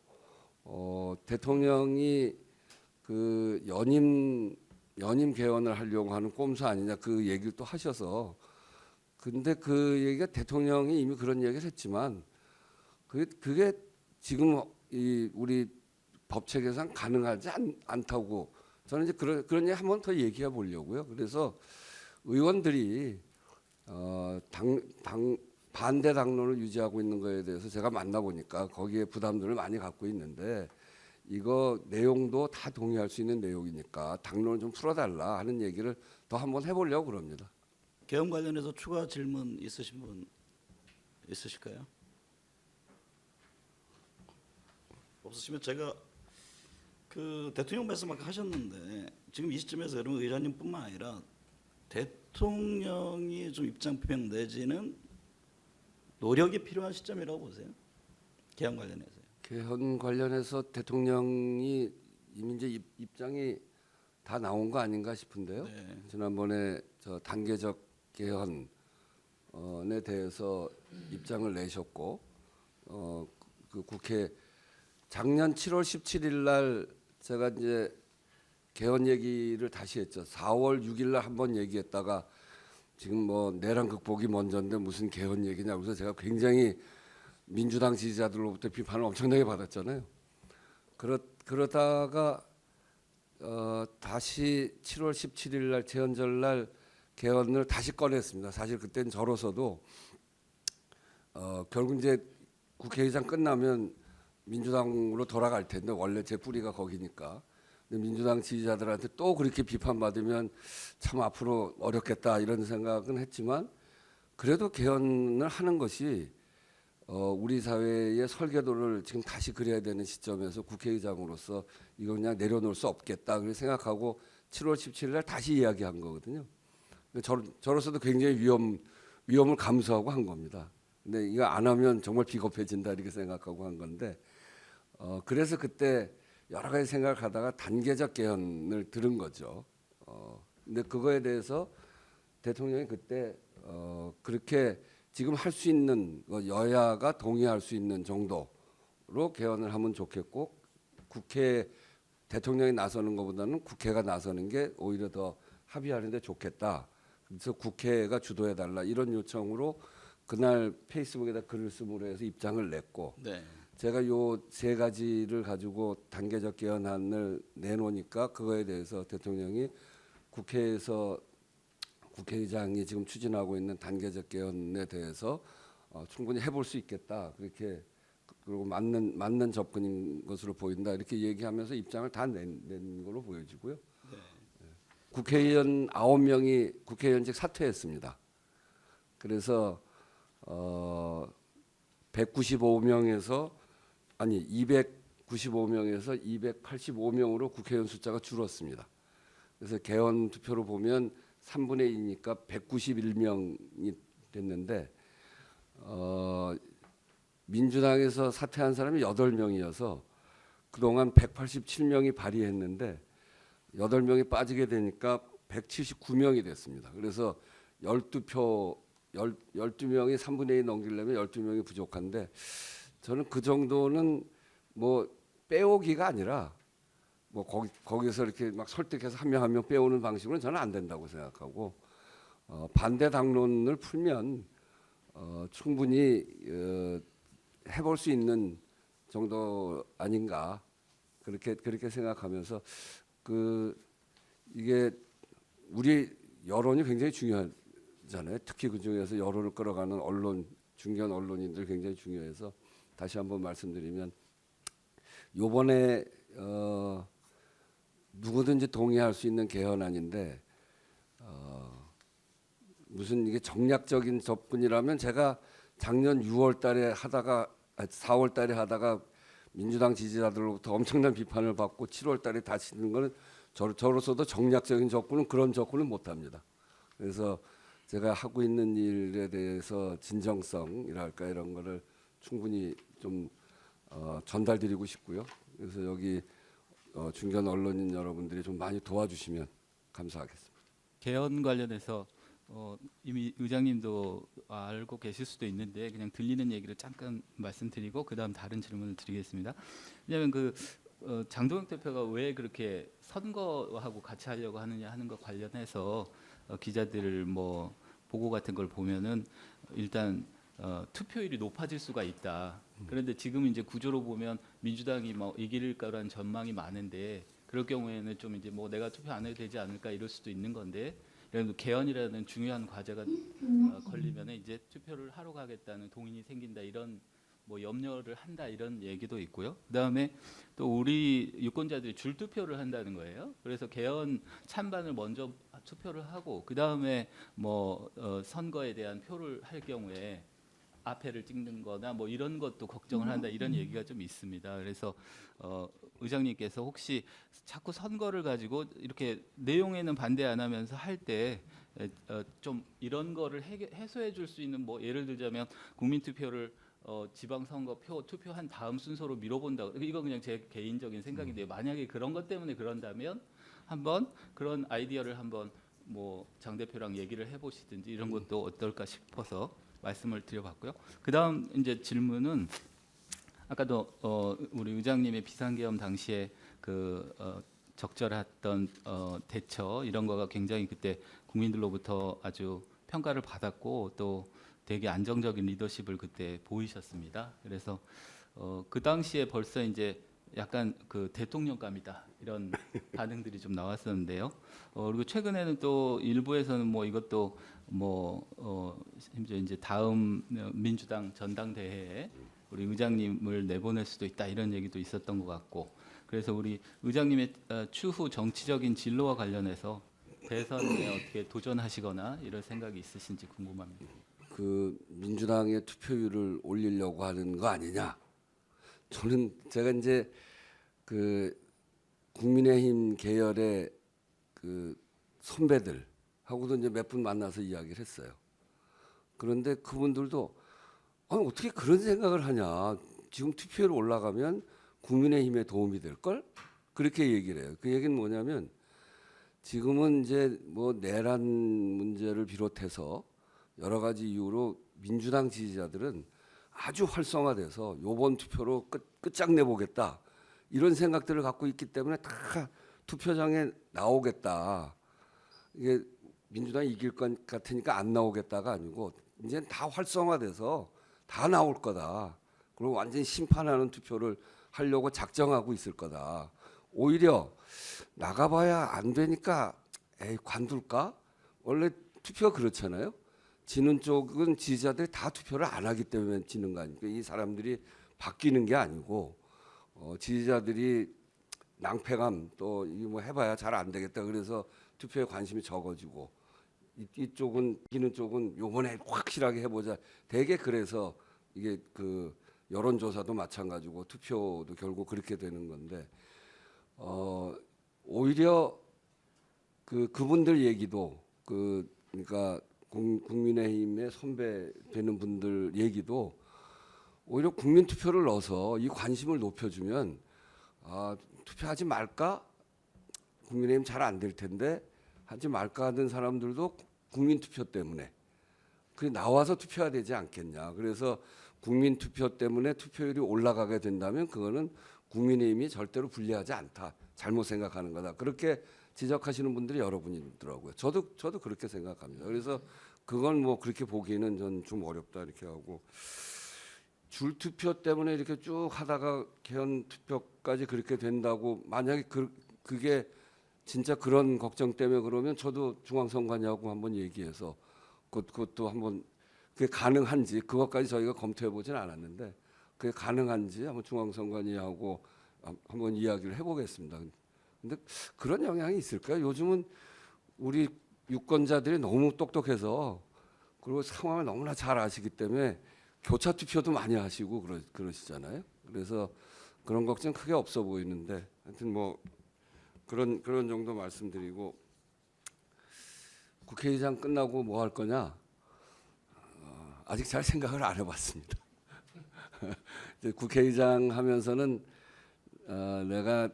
대통령이 그 연임 개헌을 하려고 하는 꼼수 아니냐 그 얘기를 또 하셔서 근데 그 얘기가 대통령이 이미 그런 얘기를 했지만 그게 지금 이 우리 법체계상 가능하지 않다고 저는 이제 그런 얘기 한 번 더 얘기해 보려고요. 그래서 의원들이 반대 당론을 유지하고 있는 거에 대해서 제가 만나보니까 거기에 부담들을 많이 갖고 있는데 이거 내용도 다 동의할 수 있는 내용이니까 당론을 좀 풀어달라 하는 얘기를 더 한번 해보려고 그럽니다.
개헌 관련해서 추가 질문 있으신 분 있으실까요? 없으시면 제가 그 대통령 말씀 아까 하셨는데 지금 이 시점에서 여러분 의장님뿐만 아니라 대통령이 좀 입장 표명 내지는 노력이 필요한 시점이라고 보세요. 개헌 관련해서요.
개헌 관련해서 대통령이 이미 이제 입장이 다 나온 거 아닌가 싶은데요.
네.
지난번에 저 단계적 개헌에 대해서 입장을 내셨고 그 국회 작년 7월 17일 날 제가 이제 개헌 얘기를 다시 했죠. 4월 6일 날 한번 얘기했다가 지금 뭐 내란 극복이 먼저인데 무슨 개헌 얘기냐 그래서 제가 굉장히 민주당 지지자들로부터 비판을 엄청나게 받았잖아요. 그러다가 다시 7월 17일 날 재헌절 날 개헌을 다시 꺼냈습니다. 사실 그때는 저로서도 결국 이제 국회의장 끝나면 민주당으로 돌아갈 텐데 원래 제 뿌리가 거기니까. 근데 민주당 지지자들한테 또 그렇게 비판받으면 참 앞으로 어렵겠다 이런 생각은 했지만 그래도 개헌을 하는 것이 우리 사회의 설계도를 지금 다시 그려야 되는 시점에서 국회의장으로서 이거 그냥 내려놓을 수 없겠다 그렇게 생각하고 7월 17일 날 다시 이야기한 거거든요. 저로서도 굉장히 위험을 감수하고 한 겁니다. 근데 이거 안 하면 정말 비겁해진다 이렇게 생각하고 한 건데 그래서 그때 여러 가지 생각을 하다가 단계적 개헌을 들은 거죠. 근데 그거에 대해서 대통령이 그때 그렇게 지금 할 수 있는 여야가 동의할 수 있는 정도로 개헌을 하면 좋겠고 국회 대통령이 나서는 것보다는 국회가 나서는 게 오히려 더 합의하는 데 좋겠다. 그래서 국회가 주도해 달라 이런 요청으로 그날 페이스북에다 글을 쓰므로 해서 입장을 냈고
네.
제가 요 세 가지를 가지고 단계적 개헌안을 내놓으니까 그거에 대해서 대통령이 국회에서 국회의장이 지금 추진하고 있는 단계적 개헌에 대해서 충분히 해볼 수 있겠다. 그렇게 그리고 맞는 접근인 것으로 보인다. 이렇게 얘기하면서 입장을 다 낸 걸로 보여지고요.
네.
국회의원 9명이 국회의원직 사퇴했습니다. 그래서 195명에서 아니 295명에서 285명으로 국회의원 숫자가 줄었습니다. 그래서 개헌 투표로 보면 3분의 2니까 191명이 됐는데 민주당에서 사퇴한 사람이 8명이어서 그동안 187명이 발의했는데 8명이 빠지게 되니까 179명이 됐습니다. 그래서 12명이 3분의 2 넘기려면 12명이 부족한데 저는 그 정도는 뭐 빼오기가 아니라 뭐 거기서 이렇게 막 설득해서 한 명 한 명 빼오는 방식으로는 저는 안 된다고 생각하고 반대 당론을 풀면 충분히 해볼 수 있는 정도 아닌가 그렇게 생각하면서 이게 우리 여론이 굉장히 중요하잖아요. 특히 그 중에서 여론을 끌어가는 언론 중견 언론인들 굉장히 중요해서 다시 한번 말씀드리면 요번에 누구든지 동의할 수 있는 개헌안인데 무슨 이게 정략적인 접근이라면 제가 작년 6월달에 하다가 4월달에 하다가 민주당 지지자들로부터 엄청난 비판을 받고 7월달에 다시 하는 거는 저로서도 정략적인 접근은 그런 접근은 못합니다. 그래서 제가 하고 있는 일에 대해서 진정성이랄까 이런 거를 충분히 좀 전달드리고 싶고요. 그래서 여기 중견 언론인 여러분들이 좀 많이 도와주시면 감사하겠습니다.
개헌 관련해서 이미 의장님도 알고 계실 수도 있는데 그냥 들리는 얘기를 잠깐 말씀드리고 그다음 다른 질문을 드리겠습니다. 왜냐하면 장동혁 대표가 왜 그렇게 선거하고 같이 하려고 하느냐 하는 것 관련해서 기자들 뭐 보고 같은 걸 보면은 일단 투표율이 높아질 수가 있다. 그런데 지금 이제 구조로 보면 민주당이 뭐 이길 거라는 전망이 많은데 그럴 경우에는 좀 이제 뭐 내가 투표 안 해도 되지 않을까 이럴 수도 있는 건데 그래도 개헌이라는 중요한 과제가 걸리면 이제 투표를 하러 가겠다는 동인이 생긴다 이런 뭐 염려를 한다 이런 얘기도 있고요. 그다음에 또 우리 유권자들이 줄 투표를 한다는 거예요. 그래서 개헌 찬반을 먼저 투표를 하고 그다음에 뭐 선거에 대한 표를 할 경우에 앞에를 찍는 거나 뭐 이런 것도 걱정을 한다 이런 얘기가 좀 있습니다. 그래서 의장님께서 혹시 자꾸 선거를 가지고 이렇게 내용에는 반대 안 하면서 할 때 좀 이런 거를 해소해 줄 수 있는 뭐 예를 들자면 국민투표를 지방선거 표 투표한 다음 순서로 밀어본다. 이거 그냥 제 개인적인 생각인데요. 만약에 그런 것 때문에 그런다면 한번 그런 아이디어를 한번 뭐 장 대표랑 얘기를 해보시든지 이런 것도 어떨까 싶어서 말씀을 드려봤고요. 그다음 이제 질문은 아까도 우리 의장님의 비상계엄 당시에 적절했던 대처 이런 거가 굉장히 그때 국민들로부터 아주 평가를 받았고 또 되게 안정적인 리더십을 그때 보이셨습니다. 그래서 그 당시에 벌써 이제 약간 대통령감이다 이런 반응들이 좀 나왔었는데요. 그리고 최근에는 또 일부에서는 뭐 이것도 심지어 이제 다음 민주당 전당대회에 우리 의장님을 내보낼 수도 있다 이런 얘기도 있었던 것 같고 그래서 우리 의장님의 추후 정치적인 진로와 관련해서 대선에 어떻게 도전하시거나 이런 생각이 있으신지 궁금합니다.
민주당의 투표율을 올리려고 하는 거 아니냐? 저는 제가 이제 국민의힘 계열의 선배들하고 하고도 이제 몇 분 만나서 이야기를 했어요. 그런데 그분들도 아니, 어떻게 그런 생각을 하냐. 지금 투표율 올라가면 국민의힘에 도움이 될 걸? 그렇게 얘기를 해요. 그 얘기는 뭐냐면 지금은 이제 뭐 내란 문제를 비롯해서 여러 가지 이유로 민주당 지지자들은 아주 활성화돼서 요번 투표로 끝장내 보겠다. 이런 생각들을 갖고 있기 때문에 다 투표장에 나오겠다. 이게 민주당이 이길 것 같으니까 안 나오겠다가 아니고 이제 다 활성화돼서 다 나올 거다. 그리고 완전히 심판하는 투표를 하려고 작정하고 있을 거다. 오히려 나가봐야 안 되니까 에이 관둘까? 원래 투표가 그렇잖아요. 지는 쪽은 지지자들이 다 투표를 안 하기 때문에 지는 거 아닙니까? 이 사람들이 바뀌는 게 아니고 지지자들이 낭패감 또 이거 뭐 해봐야 잘 안 되겠다 그래서 투표에 관심이 적어지고 이쪽은 이기는 쪽은 요번에 확실하게 해보자. 대개 그래서 이게 그 여론조사도 마찬가지고 투표도 결국 그렇게 되는 건데 오히려 그분들 얘기도 그러니까 국민의힘의 선배 되는 분들 얘기도 오히려 국민 투표를 넣어서 이 관심을 높여주면 투표하지 말까? 국민의힘 잘 안 될 텐데 하지 말까 하던 사람들도 국민 투표 때문에 그 나와서 투표해야 되지 않겠냐. 그래서 국민 투표 때문에 투표율이 올라가게 된다면 그거는 국민의힘이 절대로 불리하지 않다. 잘못 생각하는 거다. 그렇게 지적하시는 분들이 여러분이더라고요. 저도 그렇게 생각합니다. 그래서 그건 뭐 그렇게 보기에는 전 좀 어렵다 이렇게 하고 줄 투표 때문에 이렇게 쭉 하다가 개헌 투표까지 그렇게 된다고 만약에 그게 진짜 그런 걱정 때문에 그러면 저도 중앙선관위하고 한번 얘기해서 그것도 한번 그게 가능한지 그것까지 저희가 검토해 보진 않았는데 그게 가능한지 한번 중앙선관위하고 한번 이야기를 해보겠습니다. 근데 그런 영향이 있을까요? 요즘은 우리 유권자들이 너무 똑똑해서 그리고 상황을 너무나 잘 아시기 때문에 교차 투표도 많이 하시고 그러시잖아요. 그래서 그런 걱정 크게 없어 보이는데 하여튼 뭐 그런 정도 말씀드리고 국회의장 끝나고 뭐 할 거냐? 아직 잘 생각을 안 해봤습니다. 국회의장 하면서는 내가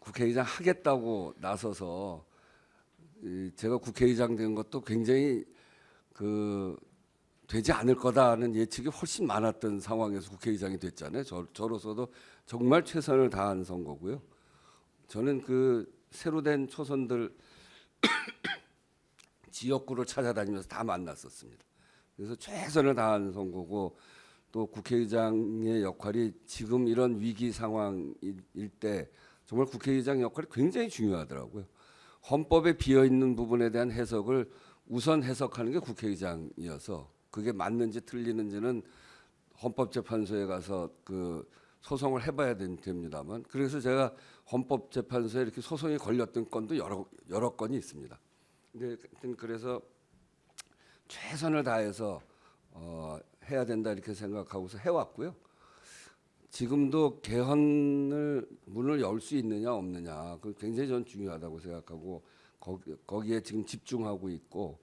국회의장 하겠다고 나서서 제가 국회의장 된 것도 굉장히 되지 않을 거다는 예측이 훨씬 많았던 상황에서 국회의장이 됐잖아요. 저로서도 정말 최선을 다한 선거고요. 저는 새로 된 초선들 지역구를 찾아다니면서 다 만났었습니다. 그래서 최선을 다한 선거고 또 국회의장의 역할이 지금 이런 위기 상황일 때 정말 국회의장 역할이 굉장히 중요하더라고요. 헌법에 비어 있는 부분에 대한 해석을 우선 해석하는 게 국회의장이어서 그게 맞는지 틀리는지는 헌법재판소에 가서 소송을 해봐야 됩니다만 그래서 제가 헌법재판소에 이렇게 소송이 걸렸던 건도 여러 건이 있습니다. 근데 그래서 최선을 다해서 해야 된다 이렇게 생각하고서 해왔고요. 지금도 개헌을 문을 열 수 있느냐 없느냐 그 굉장히 전 중요하다고 생각하고 거기에 지금 집중하고 있고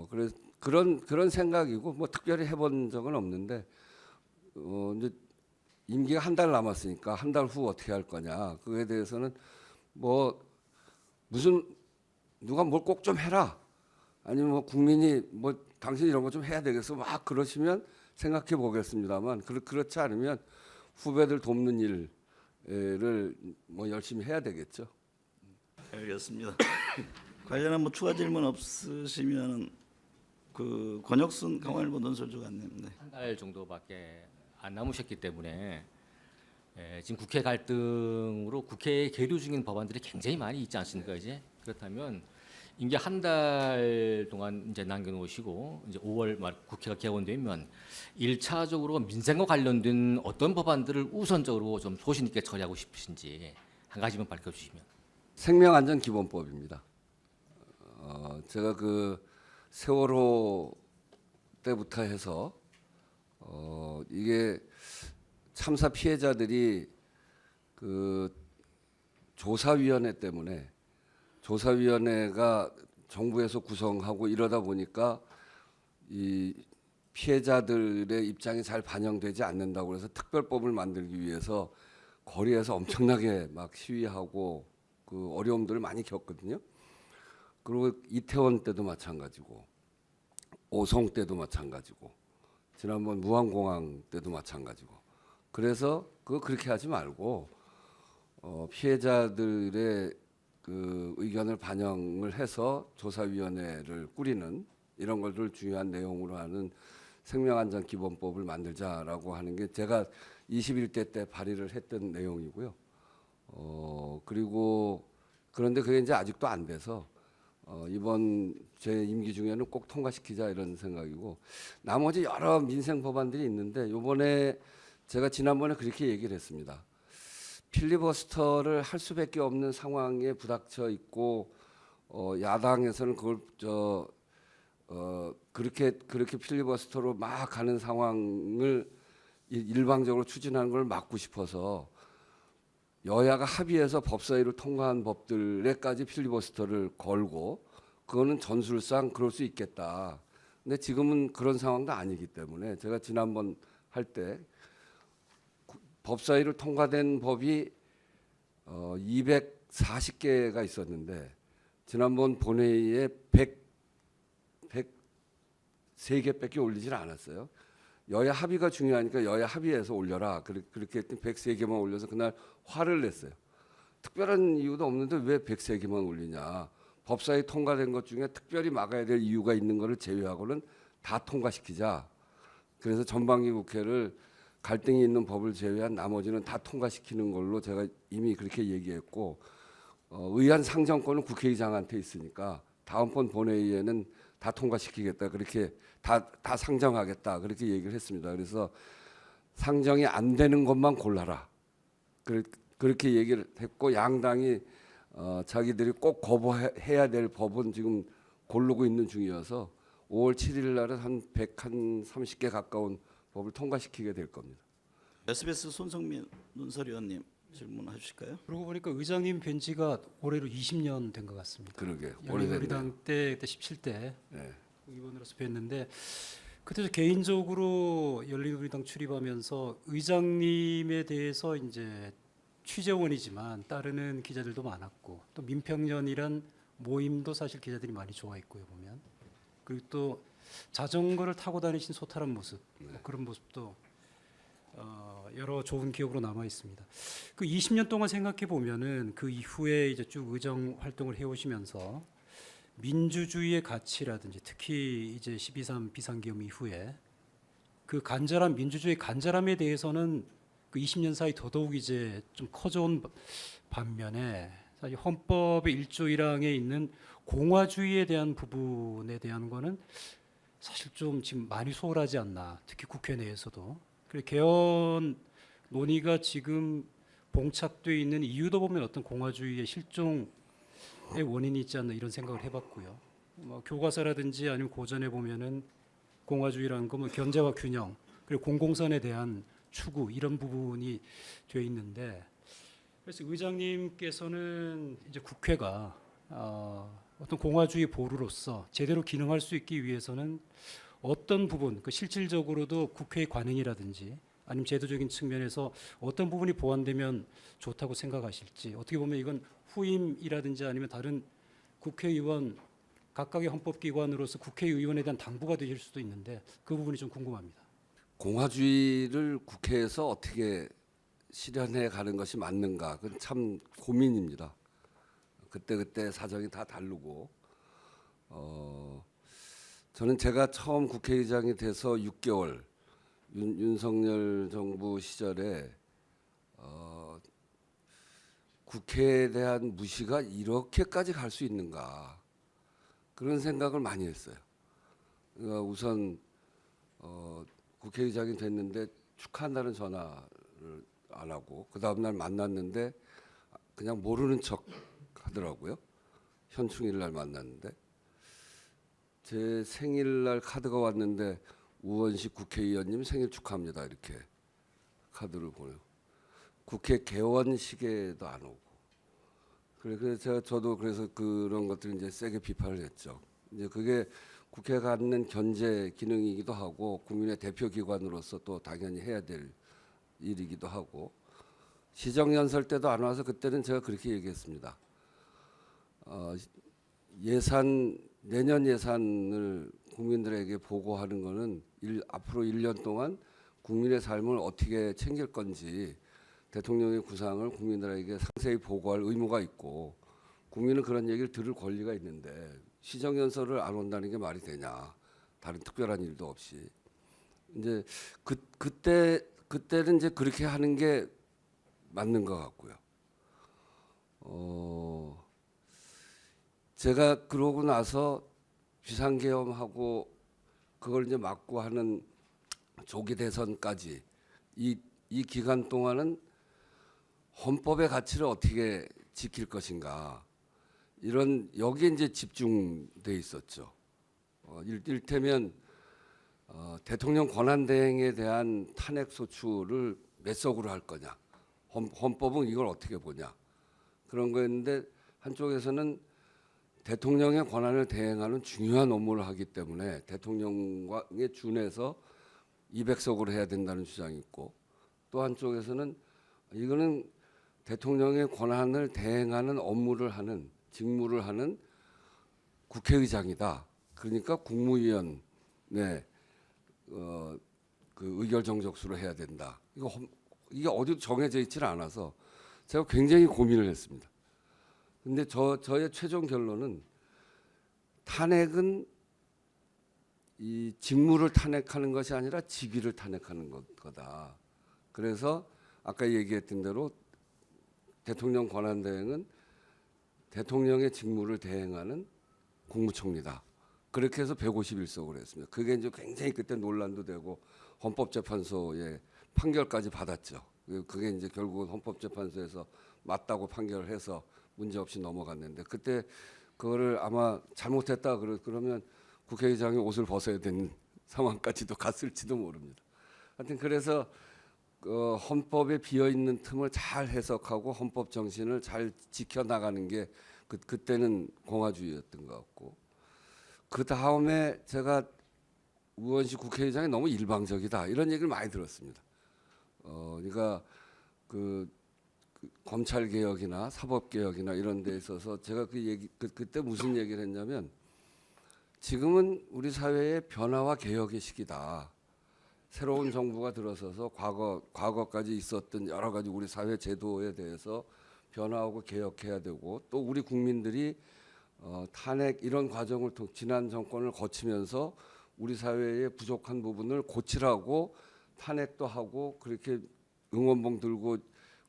그래서 그런 생각이고 뭐 특별히 해본 적은 없는데 이제 임기가 한 달 남았으니까 한 달 후 어떻게 할 거냐 그거에 대해서는 뭐 무슨 누가 뭘 꼭 좀 해라 아니면 뭐 국민이 뭐 당신 이런 거 좀 해야 되겠어 막 그러시면 생각해 보겠습니다만 그렇지 않으면 후배들 돕는 일을 뭐 열심히 해야 되겠죠.
알겠습니다. 관련한 뭐 추가 질문 없으시면 권혁순 강원일보 논설주관님. 네.
한 달 정도밖에 안 남으셨기 때문에 지금 국회 갈등으로 국회에 계류 중인 법안들이 굉장히 많이 있지 않습니까? 이제 그렇다면 임기 한 달 동안 이제 남겨놓으시고 이제 5월 말 국회가 개원되면 1차적으로 민생과 관련된 어떤 법안들을 우선적으로 좀 소신 있게 처리하고 싶으신지 한 가지만 밝혀주시면.
생명안전기본법입니다. 제가 세월호 때부터 해서 이게 참사 피해자들이 조사위원회 때문에 조사위원회가 정부에서 구성하고 이러다 보니까 이 피해자들의 입장이 잘 반영되지 않는다고 해서 특별법을 만들기 위해서 거리에서 엄청나게 막 시위하고 그 어려움들을 많이 겪거든요. 그리고 이태원 때도 마찬가지고 오송 때도 마찬가지고 지난번 무안공항 때도 마찬가지고 그래서 그렇게 하지 말고 피해자들의 그 의견을 반영을 해서 조사위원회를 꾸리는 이런 것을 중요한 내용으로 하는 생명안전기본법을 만들자라고 하는 게 제가 21대 때 발의를 했던 내용이고요. 그리고 그런데 그게 이제 아직도 안 돼서 이번 제 임기 중에는 꼭 통과시키자 이런 생각이고 나머지 여러 민생 법안들이 있는데 이번에 제가 지난번에 그렇게 얘기를 했습니다. 필리버스터를 할 수밖에 없는 상황에 부닥쳐 있고 야당에서는 그걸 그렇게 필리버스터로 막 가는 상황을 일방적으로 추진하는 걸 막고 싶어서 여야가 합의해서 법사위를 통과한 법들에까지 필리버스터를 걸고 그거는 전술상 그럴 수 있겠다. 근데 지금은 그런 상황도 아니기 때문에 제가 지난번 할 때 법사위를 통과된 법이 240개가 있었는데 지난번 본회의에 103개밖에 올리질 않았어요. 여야 합의가 중요하니까 여야 합의해서 올려라. 그렇게 했더니 103개만 올려서 그날 화를 냈어요. 특별한 이유도 없는데 왜 103개만 올리냐. 법사위 통과된 것 중에 특별히 막아야 될 이유가 있는 거를 제외하고는 다 통과시키자. 그래서 전반기 국회를 갈등이 있는 법을 제외한 나머지는 다 통과시키는 걸로 제가 이미 그렇게 얘기했고 의안 상정권은 국회의장한테 있으니까 다음번 본회의에는 다 통과시키겠다. 그렇게 다 상정하겠다. 그렇게 얘기를 했습니다. 그래서 상정이 안 되는 것만 골라라. 그렇게 얘기를 했고 양당이 자기들이 꼭 거부해야 될 법은 지금 고르고 있는 중이어서 5월 7일 날은 한 130개 가까운 법을 통과시키게 될 겁니다.
SBS 손성민 논설위원님 질문해 주실까요?
그러고 보니까 의장님 뵌 지가 올해로 20년 된 것 같습니다.
그러게 오래됐네요.
열린우리당 때 그때 17대
네.
의원으로서 뵀는데 그때 저 개인적으로 열린우리당 출입하면서 의장님에 대해서 이제 취재원이지만 따르는 기자들도 많았고 또 민평년이란 모임도 사실 기자들이 많이 좋아했고요 보면 그리고 또 자전거를 타고 다니신 소탈한 모습 뭐 그런 모습도 여러 좋은 기억으로 남아 있습니다. 그 20년 동안 생각해 보면은 그 이후에 이제 쭉 의정 활동을 해오시면서 민주주의의 가치라든지 특히 이제 12.3 비상계엄 이후에 그 간절한 민주주의 간절함에 대해서는 그 20년 사이 더더욱 이제 좀 커져온 반면에 사실 헌법의 1조 1항에 있는 공화주의에 대한 부분에 대한 거는 사실 좀 지금 많이 소홀하지 않나. 특히 국회 내에서도. 그리고 개헌 논의가 지금 봉착돼 있는 이유도 보면 어떤 공화주의의 실종의 원인이 있지 않나 이런 생각을 해봤고요. 뭐 교과서라든지 아니면 고전에 보면은 공화주의라는 거면 견제와 균형 그리고 공공선에 대한 추구 이런 부분이 돼 있는데 그래서 의장님께서는 이제 국회가 어떤 공화주의 보루로서 제대로 기능할 수 있기 위해서는 어떤 부분, 그 실질적으로도 국회의 관행이라든지 아니면 제도적인 측면에서 어떤 부분이 보완되면 좋다고 생각하실지 어떻게 보면 이건 후임이라든지 아니면 다른 국회의원 각각의 헌법기관으로서 국회의원에 대한 당부가 되실 수도 있는데 그 부분이 좀 궁금합니다.
공화주의를 국회에서 어떻게 실현해 가는 것이 맞는가? 그건 참 고민입니다. 그때 사정이 다 다르고 저는 제가 처음 국회의장이 돼서 6개월 윤석열 정부 시절에 국회에 대한 무시가 이렇게까지 갈 수 있는가 그런 생각을 많이 했어요. 그러니까 우선 국회의장이 됐는데 축하한다는 전화를 안 하고 그 다음 날 만났는데 그냥 모르는 척 하더라고요. 현충일 날 만났는데 제 생일날 카드가 왔는데 우원식 국회의원님 생일 축하합니다 이렇게 카드를 보내고 국회 개원식에도 안 오고 그래서 저도 그래서 그런 것들을 이제 세게 비판을 했죠. 이제 그게 국회가 갖는 견제 기능이기도 하고 국민의 대표 기관으로서 또 당연히 해야 될 일이기도 하고 시정연설 때도 안 와서 그때는 제가 그렇게 얘기했습니다. 내년 예산을 국민들에게 보고하는 거는 앞으로 1년 동안 국민의 삶을 어떻게 챙길 건지 대통령의 구상을 국민들에게 상세히 보고할 의무가 있고 국민은 그런 얘기를 들을 권리가 있는데 시정연설을 안 온다는 게 말이 되냐? 다른 특별한 일도 없이 이제 그때는 이제 그렇게 하는 게 맞는 것 같고요. 제가 그러고 나서 비상계엄하고 그걸 이제 막고 하는 조기 대선까지 이 기간 동안은 헌법의 가치를 어떻게 지킬 것인가 이런 여기에 이제 집중돼 있었죠. 일테면 대통령 권한 대행에 대한 탄핵 소추를 몇 석으로 할 거냐, 헌법은 이걸 어떻게 보냐 그런 거였는데 한쪽에서는 대통령의 권한을 대행하는 중요한 업무를 하기 때문에 대통령에 준해서 200석으로 해야 된다는 주장이 있고 또 한쪽에서는 이거는 대통령의 권한을 대행하는 업무를 하는 직무를 하는 국회의장이다. 그러니까 국무위원회 그 의결 정족수로 해야 된다. 이게 어디도 정해져 있지는 않아서 제가 굉장히 고민을 했습니다. 근데 저의 최종 결론은 탄핵은 이 직무를 탄핵하는 것이 아니라 직위를 탄핵하는 거다. 그래서 아까 얘기했던 대로 대통령 권한 대행은 대통령의 직무를 대행하는 국무총리다. 그렇게 해서 151석으로 했습니다. 그게 이제 굉장히 그때 논란도 되고 헌법재판소의 판결까지 받았죠. 그게 이제 결국은 헌법재판소에서 맞다고 판결을 해서 문제 없이 넘어갔는데 그때 그거를 아마 잘못했다 그러면 국회의장이 옷을 벗어야 되는 상황까지도 갔을지도 모릅니다. 하여튼 그래서 헌법에 비어 있는 틈을 잘 해석하고 헌법 정신을 잘 지켜나가는 게 그때는 공화주의였던 것 같고 그 다음에 제가 우원식 국회의장이 너무 일방적이다 이런 얘기를 많이 들었습니다. 그러니까 그 검찰 개혁이나 사법 개혁이나 이런 데 있어서 제가 그때 무슨 얘기를 했냐면 지금은 우리 사회의 변화와 개혁의 시기다. 새로운 정부가 들어서서 과거까지 있었던 여러 가지 우리 사회 제도에 대해서 변화하고 개혁해야 되고 또 우리 국민들이 탄핵 이런 과정을 지난 정권을 거치면서 우리 사회의 부족한 부분을 고치라고 탄핵도 하고 그렇게 응원봉 들고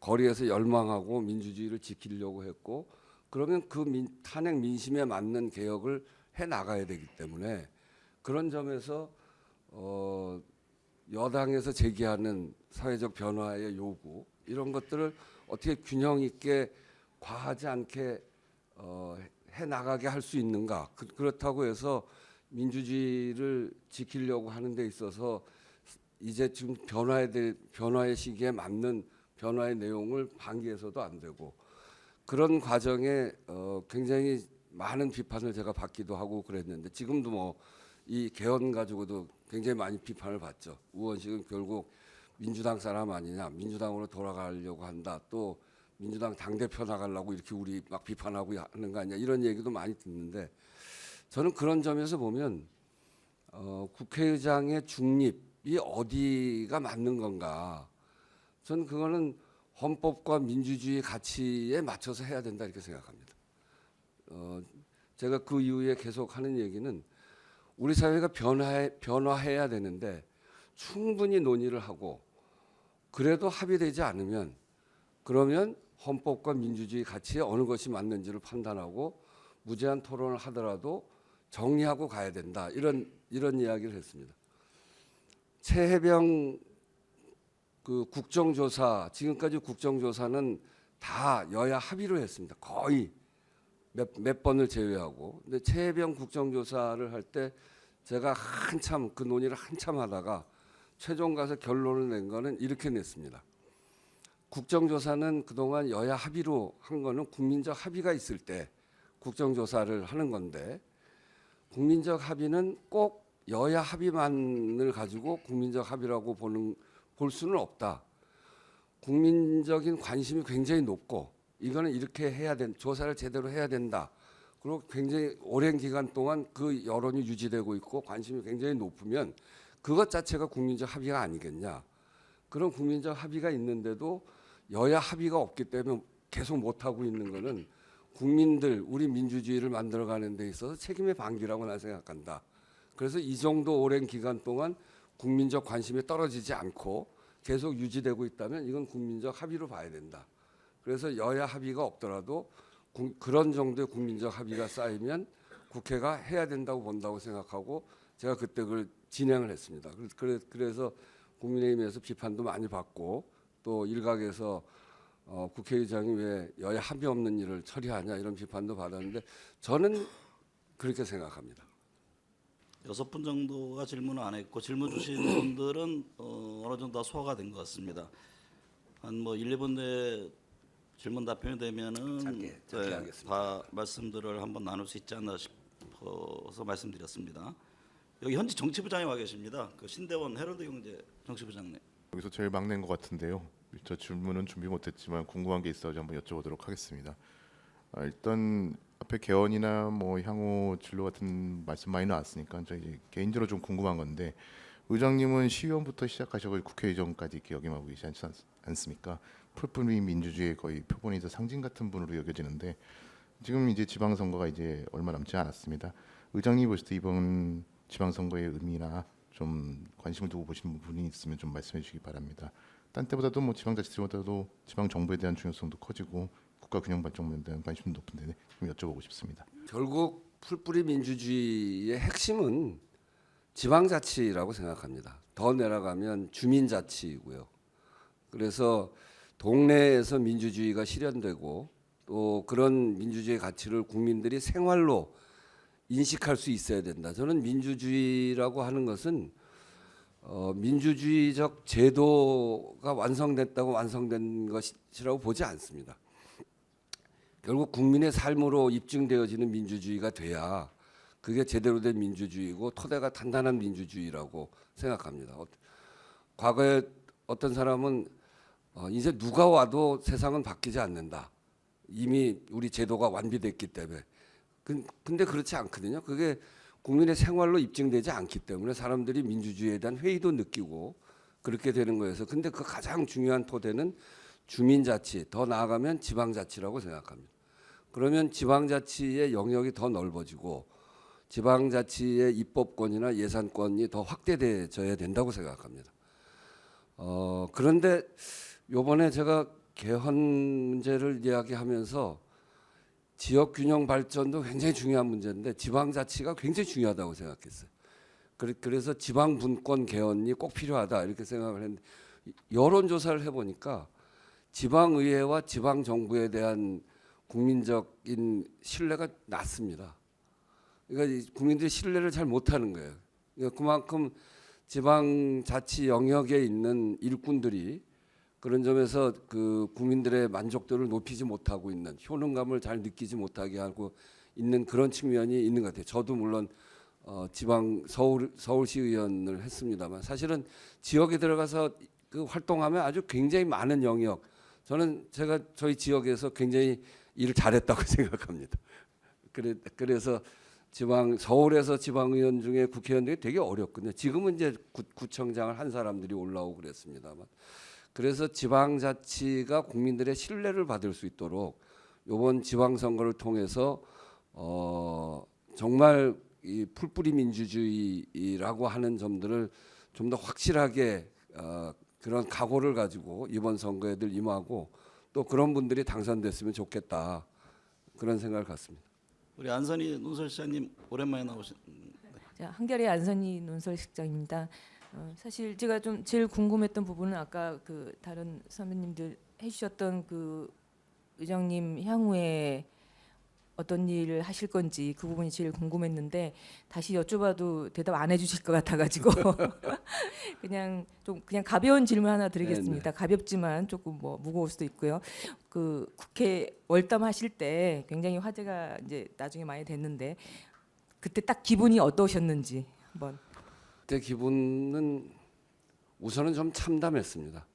거리에서 열망하고 민주주의를 지키려고 했고 그러면 그 탄핵 민심에 맞는 개혁을 해 나가야 되기 때문에 그런 점에서 여당에서 제기하는 사회적 변화의 요구 이런 것들을 어떻게 균형 있게 과하지 않게 해 나가게 할 수 있는가 그렇다고 해서 민주주의를 지키려고 하는 데 있어서 이제 지금 변화의 시기에 맞는 변화의 내용을 방기해서도 안 되고 그런 과정에 굉장히 많은 비판을 제가 받기도 하고 그랬는데 지금도 뭐 이 개헌 가지고도 굉장히 많이 비판을 받죠. 우원식은 결국 민주당 사람 아니냐, 민주당으로 돌아가려고 한다. 또 민주당 당대표 나가려고 이렇게 우리 막 비판하고 하는 거 아니냐 이런 얘기도 많이 듣는데 저는 그런 점에서 보면 국회의장의 중립이 어디가 맞는 건가 저는 그거는 헌법과 민주주의 가치에 맞춰서 해야 된다 이렇게 생각합니다. 제가 그 이후에 계속 하는 얘기는 우리 사회가 변화해야 되는데 충분히 논의를 하고 그래도 합의되지 않으면 그러면 헌법과 민주주의 가치에 어느 것이 맞는지를 판단하고 무제한 토론을 하더라도 정리하고 가야 된다 이런 이야기를 했습니다. 최혜병 그 국정조사 지금까지 국정조사는 다 여야 합의로 했습니다. 거의 몇 번을 제외하고. 근데 최혜병 국정조사를 할 때 제가 한참 그 논의를 한참 하다가 최종 가서 결론을 낸 거는 이렇게 냈습니다. 국정조사는 그동안 여야 합의로 한 거는 국민적 합의가 있을 때 국정조사를 하는 건데 국민적 합의는 꼭 여야 합의만을 가지고 국민적 합의라고 볼 수는 없다. 국민적인 관심이 굉장히 높고 이거는 이렇게 조사를 제대로 해야 된다. 그리고 굉장히 오랜 기간 동안 그 여론이 유지되고 있고 관심이 굉장히 높으면 그것 자체가 국민적 합의가 아니겠냐. 그런 국민적 합의가 있는데도 여야 합의가 없기 때문에 계속 못하고 있는 거는 국민들, 우리 민주주의를 만들어가는 데 있어서 책임의 방기라고 난 생각한다. 그래서 이 정도 오랜 기간 동안 국민적 관심이 떨어지지 않고 계속 유지되고 있다면 이건 국민적 합의로 봐야 된다. 그래서 여야 합의가 없더라도 그런 정도의 국민적 합의가 쌓이면 국회가 해야 된다고 본다고 생각하고 제가 그때 그걸 진행을 했습니다. 그래서 국민의힘에서 비판도 많이 받고 또 일각에서 국회의장이 왜 여야 합의 없는 일을 처리하냐 이런 비판도 받았는데 저는 그렇게 생각합니다.
6분 정도가 질문을 안 했고 질문 주신 분들은 어느 정도 다 소화가 된 것 같습니다. 한 뭐 1, 2분 내에 질문 답변이 되면은
짧게 하겠습니다.
다 말씀들을 한번 나눌 수 있지 않나 싶어서 말씀드렸습니다. 여기 현지 정치부장이 와 계십니다. 그 신대원 헤럴드경제 정치부장님.
여기서 제일 막내인 것 같은데요. 저 질문은 준비 못했지만 궁금한 게 있어서 한번 여쭤보도록 하겠습니다. 일단 앞에 개헌이나 뭐 향후 진로 같은 말씀 많이 나왔으니까 저 이제 개인적으로 좀 궁금한 건데 의장님은 시의원부터 시작하셔서 국회의장까지 이렇게 역임하고 계시지 않습니까? 풀뿌리 민주주의의 거의 표본이자 상징 같은 분으로 여겨지는데 지금 이제 지방선거가 이제 얼마 남지 않았습니다. 의장님 보실 때 이번 지방선거의 의미나 좀 관심을 두고 보시는 부분이 있으면 좀 말씀해 주시기 바랍니다. 딴 때보다도 뭐 지방자치제보다도 지방 정부에 대한 중요성도 커지고 국가 균형 발전에 대한 관심도 높은데 좀 여쭤보고 싶습니다.
결국 풀뿌리 민주주의의 핵심은 지방자치라고 생각합니다. 더 내려가면 주민자치이고요. 그래서 동네에서 민주주의가 실현되고 또 그런 민주주의 가치를 국민들이 생활로 인식할 수 있어야 된다. 저는 민주주의라고 하는 것은 민주주의적 제도가 완성됐다고 완성된 것이라고 보지 않습니다. 결국 국민의 삶으로 입증되어지는 민주주의가 돼야 그게 제대로 된 민주주의고 토대가 단단한 민주주의라고 생각합니다. 과거에 어떤 사람은 이제 누가 와도 세상은 바뀌지 않는다. 이미 우리 제도가 완비됐기 때문에. 근데 그렇지 않거든요. 그게 국민의 생활로 입증되지 않기 때문에 사람들이 민주주의에 대한 회의도 느끼고 그렇게 되는 거여서 근데 그 가장 중요한 토대는 주민자치, 더 나아가면 지방자치라고 생각합니다. 그러면 지방자치의 영역이 더 넓어지고 지방자치의 입법권이나 예산권이 더 확대되어야 된다고 생각합니다. 그런데 요번에 제가 개헌 문제를 이야기하면서 지역 균형 발전도 굉장히 중요한 문제인데 지방자치가 굉장히 중요하다고 생각했어요. 그래서 지방 분권 개헌이 꼭 필요하다 이렇게 생각을 했는데 여론조사를 해보니까 지방의회와 지방정부에 대한 국민적인 신뢰가 낮습니다. 그러니까 국민들이 신뢰를 잘 못하는 거예요. 그러니까 그만큼 지방자치 영역에 있는 일꾼들이 그런 점에서 그 국민들의 만족도를 높이지 못하고 있는 효능감을 잘 느끼지 못하게 하고 있는 그런 측면이 있는 것 같아요. 저도 물론 지방 서울시 의원을 했습니다만 사실은 지역에 들어가서 그 활동하면 아주 굉장히 많은 영역 제가 저희 지역에서 굉장히 일을 잘했다고 생각합니다. 그래서 서울에서 지방의원 중에 국회의원들이 되게 어렵거든요. 지금은 이제 구청장을 한 사람들이 올라오고 그랬습니다만. 그래서 지방자치가 국민들의 신뢰를 받을 수 있도록 이번 지방선거를 통해서 정말 이 풀뿌리 민주주의라고 하는 점들을 좀 더 확실하게 그런 각오를 가지고 이번 선거에들 임하고 또 그런 분들이 당선됐으면 좋겠다 그런 생각을 갖습니다.
우리 안선희 논설실장님 오랜만에 나오신.
자, 한겨레 안선희 논설실장입니다. 사실 제가 좀 제일 궁금했던 부분은 아까 그 다른 선배님들 해주셨던 그 의장님 향후에 어떤 일을 하실 건지 그 부분이 제일 궁금했는데 다시 여쭤봐도 대답 안 해주실 것 같아가지고 그냥 가벼운 질문 하나 드리겠습니다. 가볍지만 조금 뭐 무거울 수도 있고요. 그 국회 월담하실 때 굉장히 화제가 이제 나중에 많이 됐는데 그때 딱 기분이 어떠셨는지 한번.
그때 기분은 우선은 좀 참담했습니다.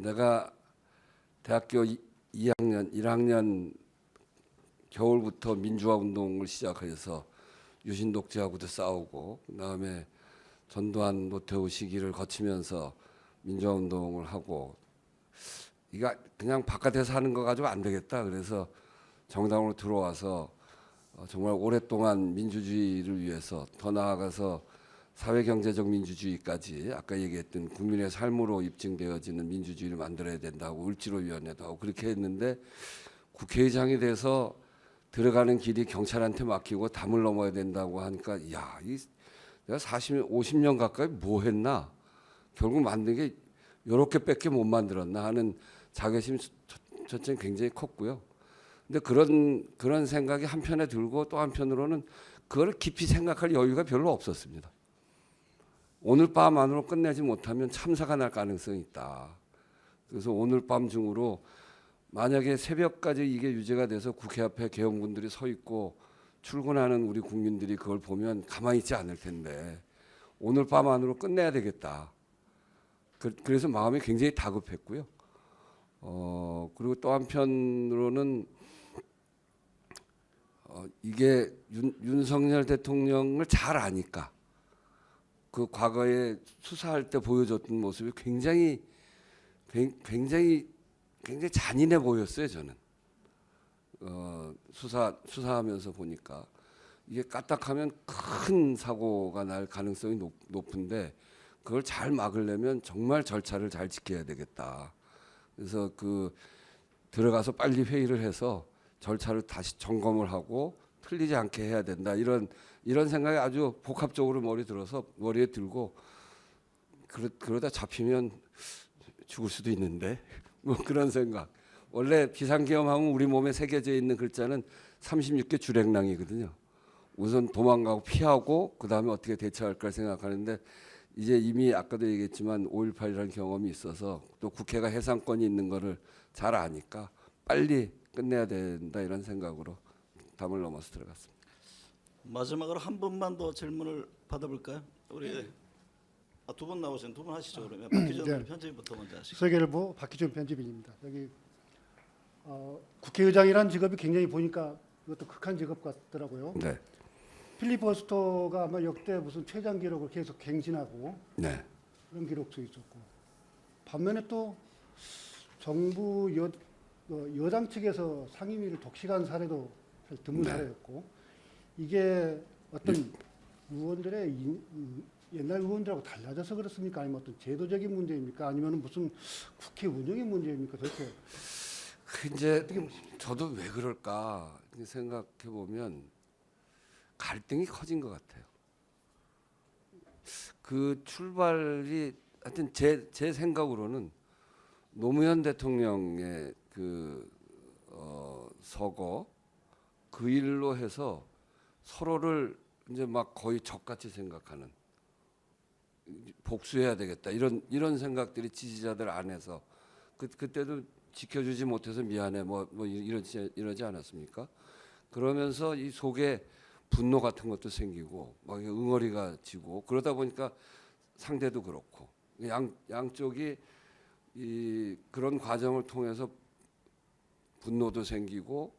내가 대학교 2학년, 1학년 겨울부터 민주화 운동을 시작해서 유신 독재하고도 싸우고 그다음에 전두환 노태우 시기를 거치면서 민주화 운동을 하고 이거 그냥 바깥에서 하는 거 가지고 안 되겠다. 그래서 정당으로 들어와서 정말 오랫동안 민주주의를 위해서 더 나아가서 사회경제적 민주주의까지 아까 얘기했던 국민의 삶으로 입증되어지는 민주주의를 만들어야 된다고 을지로위원회도 하고 그렇게 했는데 국회의장이 돼서 들어가는 길이 경찰한테 맡기고 담을 넘어야 된다고 하니까 야, 내가 50년 가까이 뭐 했나? 결국 만든 게 요렇게밖에 못 만들었나 하는 자괴심 첫째는 굉장히 컸고요. 근데 그런 생각이 한편에 들고 또 한편으로는 그걸 깊이 생각할 여유가 별로 없었습니다. 오늘 밤 안으로 끝내지 못하면 참사가 날 가능성이 있다. 그래서 오늘 밤 중으로 만약에 새벽까지 이게 유죄가 돼서 국회 앞에 계엄군들이 서 있고 출근하는 우리 국민들이 그걸 보면 가만히 있지 않을 텐데 오늘 밤 안으로 끝내야 되겠다. 그래서 마음이 굉장히 다급했고요. 그리고 또 한편으로는 이게 윤석열 대통령을 잘 아니까 그 과거에 수사할 때 보여줬던 모습이 굉장히 잔인해 보였어요. 저는 수사하면서 보니까 이게 까딱하면 큰 사고가 날 가능성이 높은데 그걸 잘 막으려면 정말 절차를 잘 지켜야 되겠다. 그래서 들어가서 빨리 회의를 해서 절차를 다시 점검을 하고 틀리지 않게 해야 된다. 이런 생각이 아주 복합적으로 머리에 들고 그러다 잡히면 죽을 수도 있는데 뭐 그런 생각. 원래 비상계엄하면 우리 몸에 새겨져 있는 글자는 36개 주랭랑이거든요. 우선 도망가고 피하고 그다음에 어떻게 대처할까 생각하는데 이제 이미 아까도 얘기했지만 5.18이라는 경험이 있어서 또 국회가 해상권이 있는 거를 잘 아니까 빨리 끝내야 된다 이런 생각으로 담을 넘어서 들어갔습니다.
마지막으로 한 분만 더 질문을 받아볼까요? 우리 두 분 나오신 두 분 하시죠. 그러면 박기정
네.
편집부터 먼저 하시죠.
세계일보 박기준 편집인입니다. 여기 국회의장이라는 직업이 굉장히 보니까 이것도 극한 직업 같더라고요.
네.
필리버스터가 아마 역대 무슨 최장 기록을 계속 갱신하고
네.
그런 기록도 있었고 반면에 또 정부 여당 측에서 상임위를 독식한 사례도 사실 드문
네.
사례였고 이게 어떤 의원들의 옛날 의원들하고 달라져서 그렇습니까? 아니면 어떤 제도적인 문제입니까? 아니면 무슨 국회 운영의 문제입니까? 도대체
이제 저도 왜 그럴까 생각해 보면 갈등이 커진 것 같아요. 그 출발이 하여튼 제 생각으로는 노무현 대통령의 서거 그 일로 해서 서로를 이제 막 거의 적같이 생각하는 복수해야 되겠다 이런 생각들이 지지자들 안에서 그때도 지켜주지 못해서 미안해 뭐 이러지 않았습니까? 그러면서 이 속에 분노 같은 것도 생기고 막 응어리가 지고 그러다 보니까 상대도 그렇고 양쪽이 그런 과정을 통해서 분노도 생기고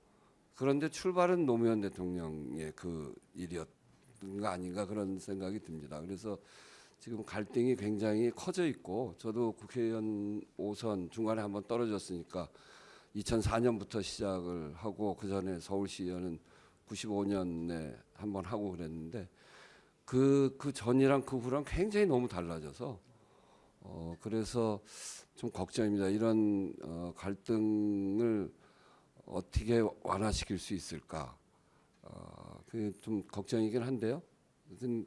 그런데 출발은 노무현 대통령의 그 일이었던 거 아닌가 그런 생각이 듭니다. 그래서 지금 갈등이 굉장히 커져 있고 저도 국회의원 5선 중간에 한번 떨어졌으니까 2004년부터 시작을 하고 그 전에 서울시의원은 95년에 한번 하고 그랬는데 그 전이랑 그 후랑 굉장히 너무 달라져서 그래서 좀 걱정입니다. 이런 갈등을 어떻게 완화시킬 수 있을까? 그게 좀 걱정이긴 한데요. 무슨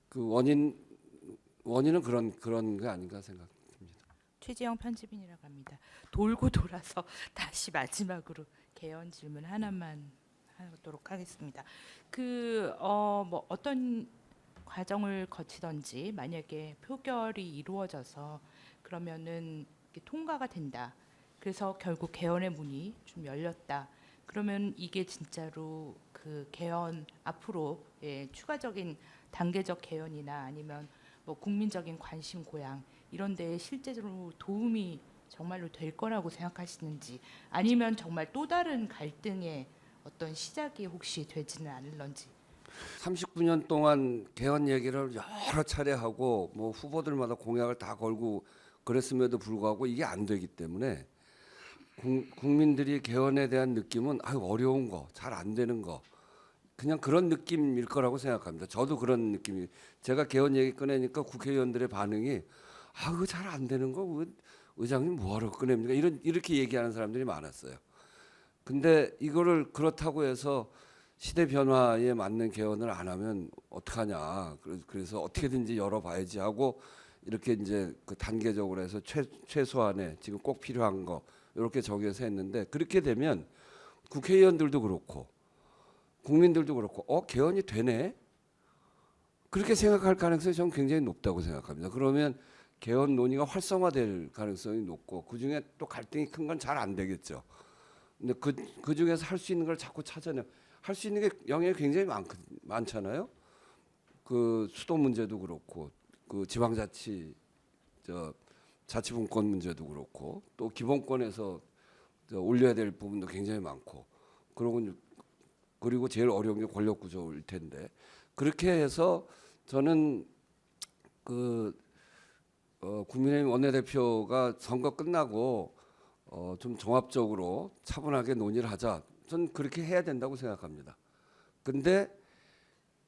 그 원인은 그런 게 아닌가 생각됩니다.
최지영 편집인이라고 합니다. 돌고 돌아서 다시 마지막으로 개헌 질문 하나만 하도록 하겠습니다. 뭐 어떤 과정을 거치던지 만약에 표결이 이루어져서 그러면은 이게 통과가 된다. 그래서 결국 개헌의 문이 좀 열렸다. 그러면 이게 진짜로 그 개헌 앞으로 추가적인 단계적 개헌이나 아니면 뭐 국민적인 관심 고양 이런 데에 실제로 도움이 정말로 될 거라고 생각하시는지 아니면 정말 또 다른 갈등의 어떤 시작이 혹시 되지는 않을런지.
39년 동안 개헌 얘기를 여러 차례 하고 뭐 후보들마다 공약을 다 걸고 그랬음에도 불구하고 이게 안 되기 때문에 국민들이 개헌에 대한 느낌은 아유 어려운 거, 잘 안 되는 거 그냥 그런 느낌일 거라고 생각합니다. 저도 그런 느낌이. 제가 개헌 얘기 꺼내니까 국회의원들의 반응이 아 그거 잘 안 되는 거 의장님 뭐하러 꺼냅니까? 이렇게 얘기하는 사람들이 많았어요. 근데 이거를 그렇다고 해서 시대 변화에 맞는 개헌을 안 하면 어떡하냐. 그래서 어떻게든지 열어봐야지 하고 이렇게 이제 그 단계적으로 해서 최소한의 지금 꼭 필요한 거 이렇게 정해서 했는데 그렇게 되면 국회의원들도 그렇고 국민들도 그렇고 개헌이 되네? 그렇게 생각할 가능성이 저는 굉장히 높다고 생각합니다. 그러면 개헌 논의가 활성화될 가능성이 높고 그중에 또 갈등이 큰 건 잘 안 되겠죠. 근데 그 중에서 할 수 있는 걸 자꾸 찾아내. 할 수 있는 게 영역이 굉장히 많잖아요. 그 수도 문제도 그렇고 그 지방자치 자치분권 문제도 그렇고 또 기본권에서 올려야 될 부분도 굉장히 많고 그리고 제일 어려운 게 권력 구조일 텐데 그렇게 해서 저는 국민의힘 원내대표가 선거 끝나고 좀 종합적으로 차분하게 논의를 하자. 저는 그렇게 해야 된다고 생각합니다. 근데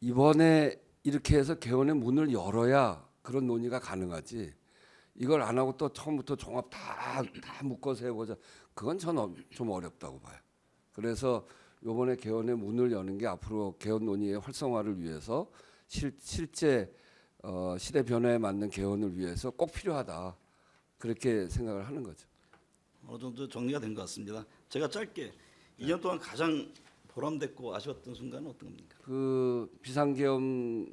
이번에 이렇게 해서 개헌의 문을 열어야 그런 논의가 가능하지. 이걸 안 하고 또 처음부터 종합 다 묶어서 해보자. 그건 저는 좀 어렵다고 봐요. 그래서 이번에 개헌의 문을 여는 게 앞으로 개헌 논의의 활성화를 위해서 실제 시대 변화에 맞는 개헌을 위해서 꼭 필요하다. 그렇게 생각을 하는 거죠.
어느 정도 정리가 된 것 같습니다. 제가 짧게 2년 동안 가장 보람됐고 아쉬웠던 순간은 어떤 겁니까?
그 비상계엄을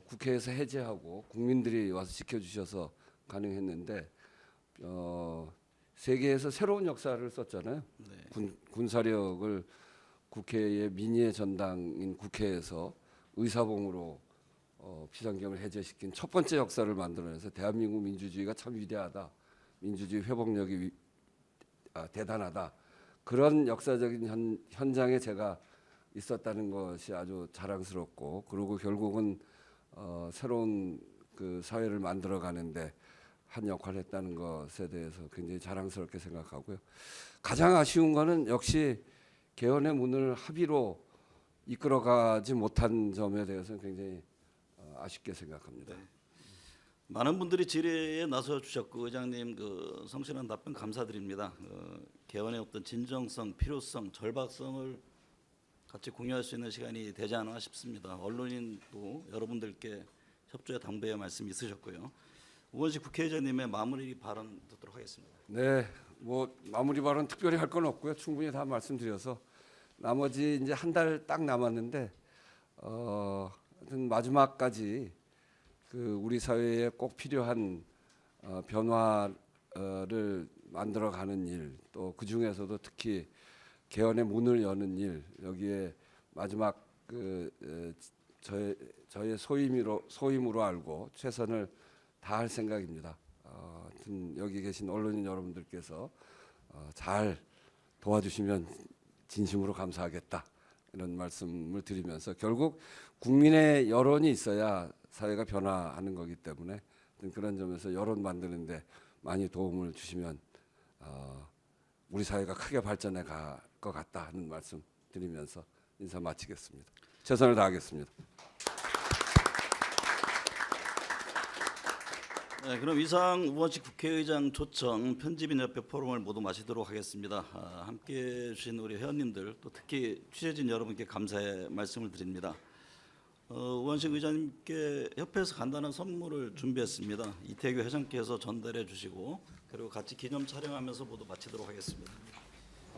국회에서 해제하고 국민들이 와서 지켜주셔서 가능했는데 세계에서 새로운 역사를 썼잖아요.
네.
군사력을 국회의 민의의 전당인 국회에서 의사봉으로 비상계엄을 해제시킨 첫 번째 역사를 만들어내서 대한민국 민주주의가 참 위대하다. 민주주의 회복력이 대단하다. 그런 역사적인 현장에 제가 있었다는 것이 아주 자랑스럽고 그리고 결국은 새로운 그 사회를 만들어 가는데 한 역할을 했다는 것에 대해서 굉장히 자랑스럽게 생각하고요. 가장 아쉬운 거는 역시 개헌의 문을 합의로 이끌어가지 못한 점에 대해서는 굉장히 아쉽게 생각합니다.
네. 많은 분들이 질의에 나서 주셨고 의장님 그 성실한 답변 감사드립니다. 개헌의 어떤 진정성, 필요성, 절박성을 같이 공유할 수 있는 시간이 되지 않아 싶습니다. 언론인도 여러분들께 협조의 당부의 말씀이 있으셨고요. 우원식 국회의장님의 마무리 발언 듣도록 하겠습니다.
네, 뭐 마무리 발언 특별히 할 건 없고요. 충분히 다 말씀드려서 나머지 이제 한 달 딱 남았는데 하여튼 마지막까지 그 우리 사회에 꼭 필요한 변화를 만들어가는 일, 또 그 중에서도 특히 개헌의 문을 여는 일, 여기에 마지막 저의 소임으로 알고 최선을 다할 생각입니다. 하여튼 여기 계신 언론인 여러분들께서 잘 도와주시면 진심으로 감사하겠다 이런 말씀을 드리면서 결국 국민의 여론이 있어야 사회가 변화하는 거기 때문에 그런 점에서 여론 만드는데 많이 도움을 주시면 우리 사회가 크게 발전해 갈 것 같다 하는 말씀 드리면서 인사 마치겠습니다. 최선을 다하겠습니다.
네, 그럼 이상 우원식 국회의장 초청 편집인협회 포럼을 모두 마치도록 하겠습니다. 함께해 주신 우리 회원님들 또 특히 취재진 여러분께 감사의 말씀을 드립니다. 우원식 의장님께 협회에서 간단한 선물을 준비했습니다. 이태규 회장께서 전달해 주시고 그리고 같이 기념 촬영하면서 모두 마치도록 하겠습니다.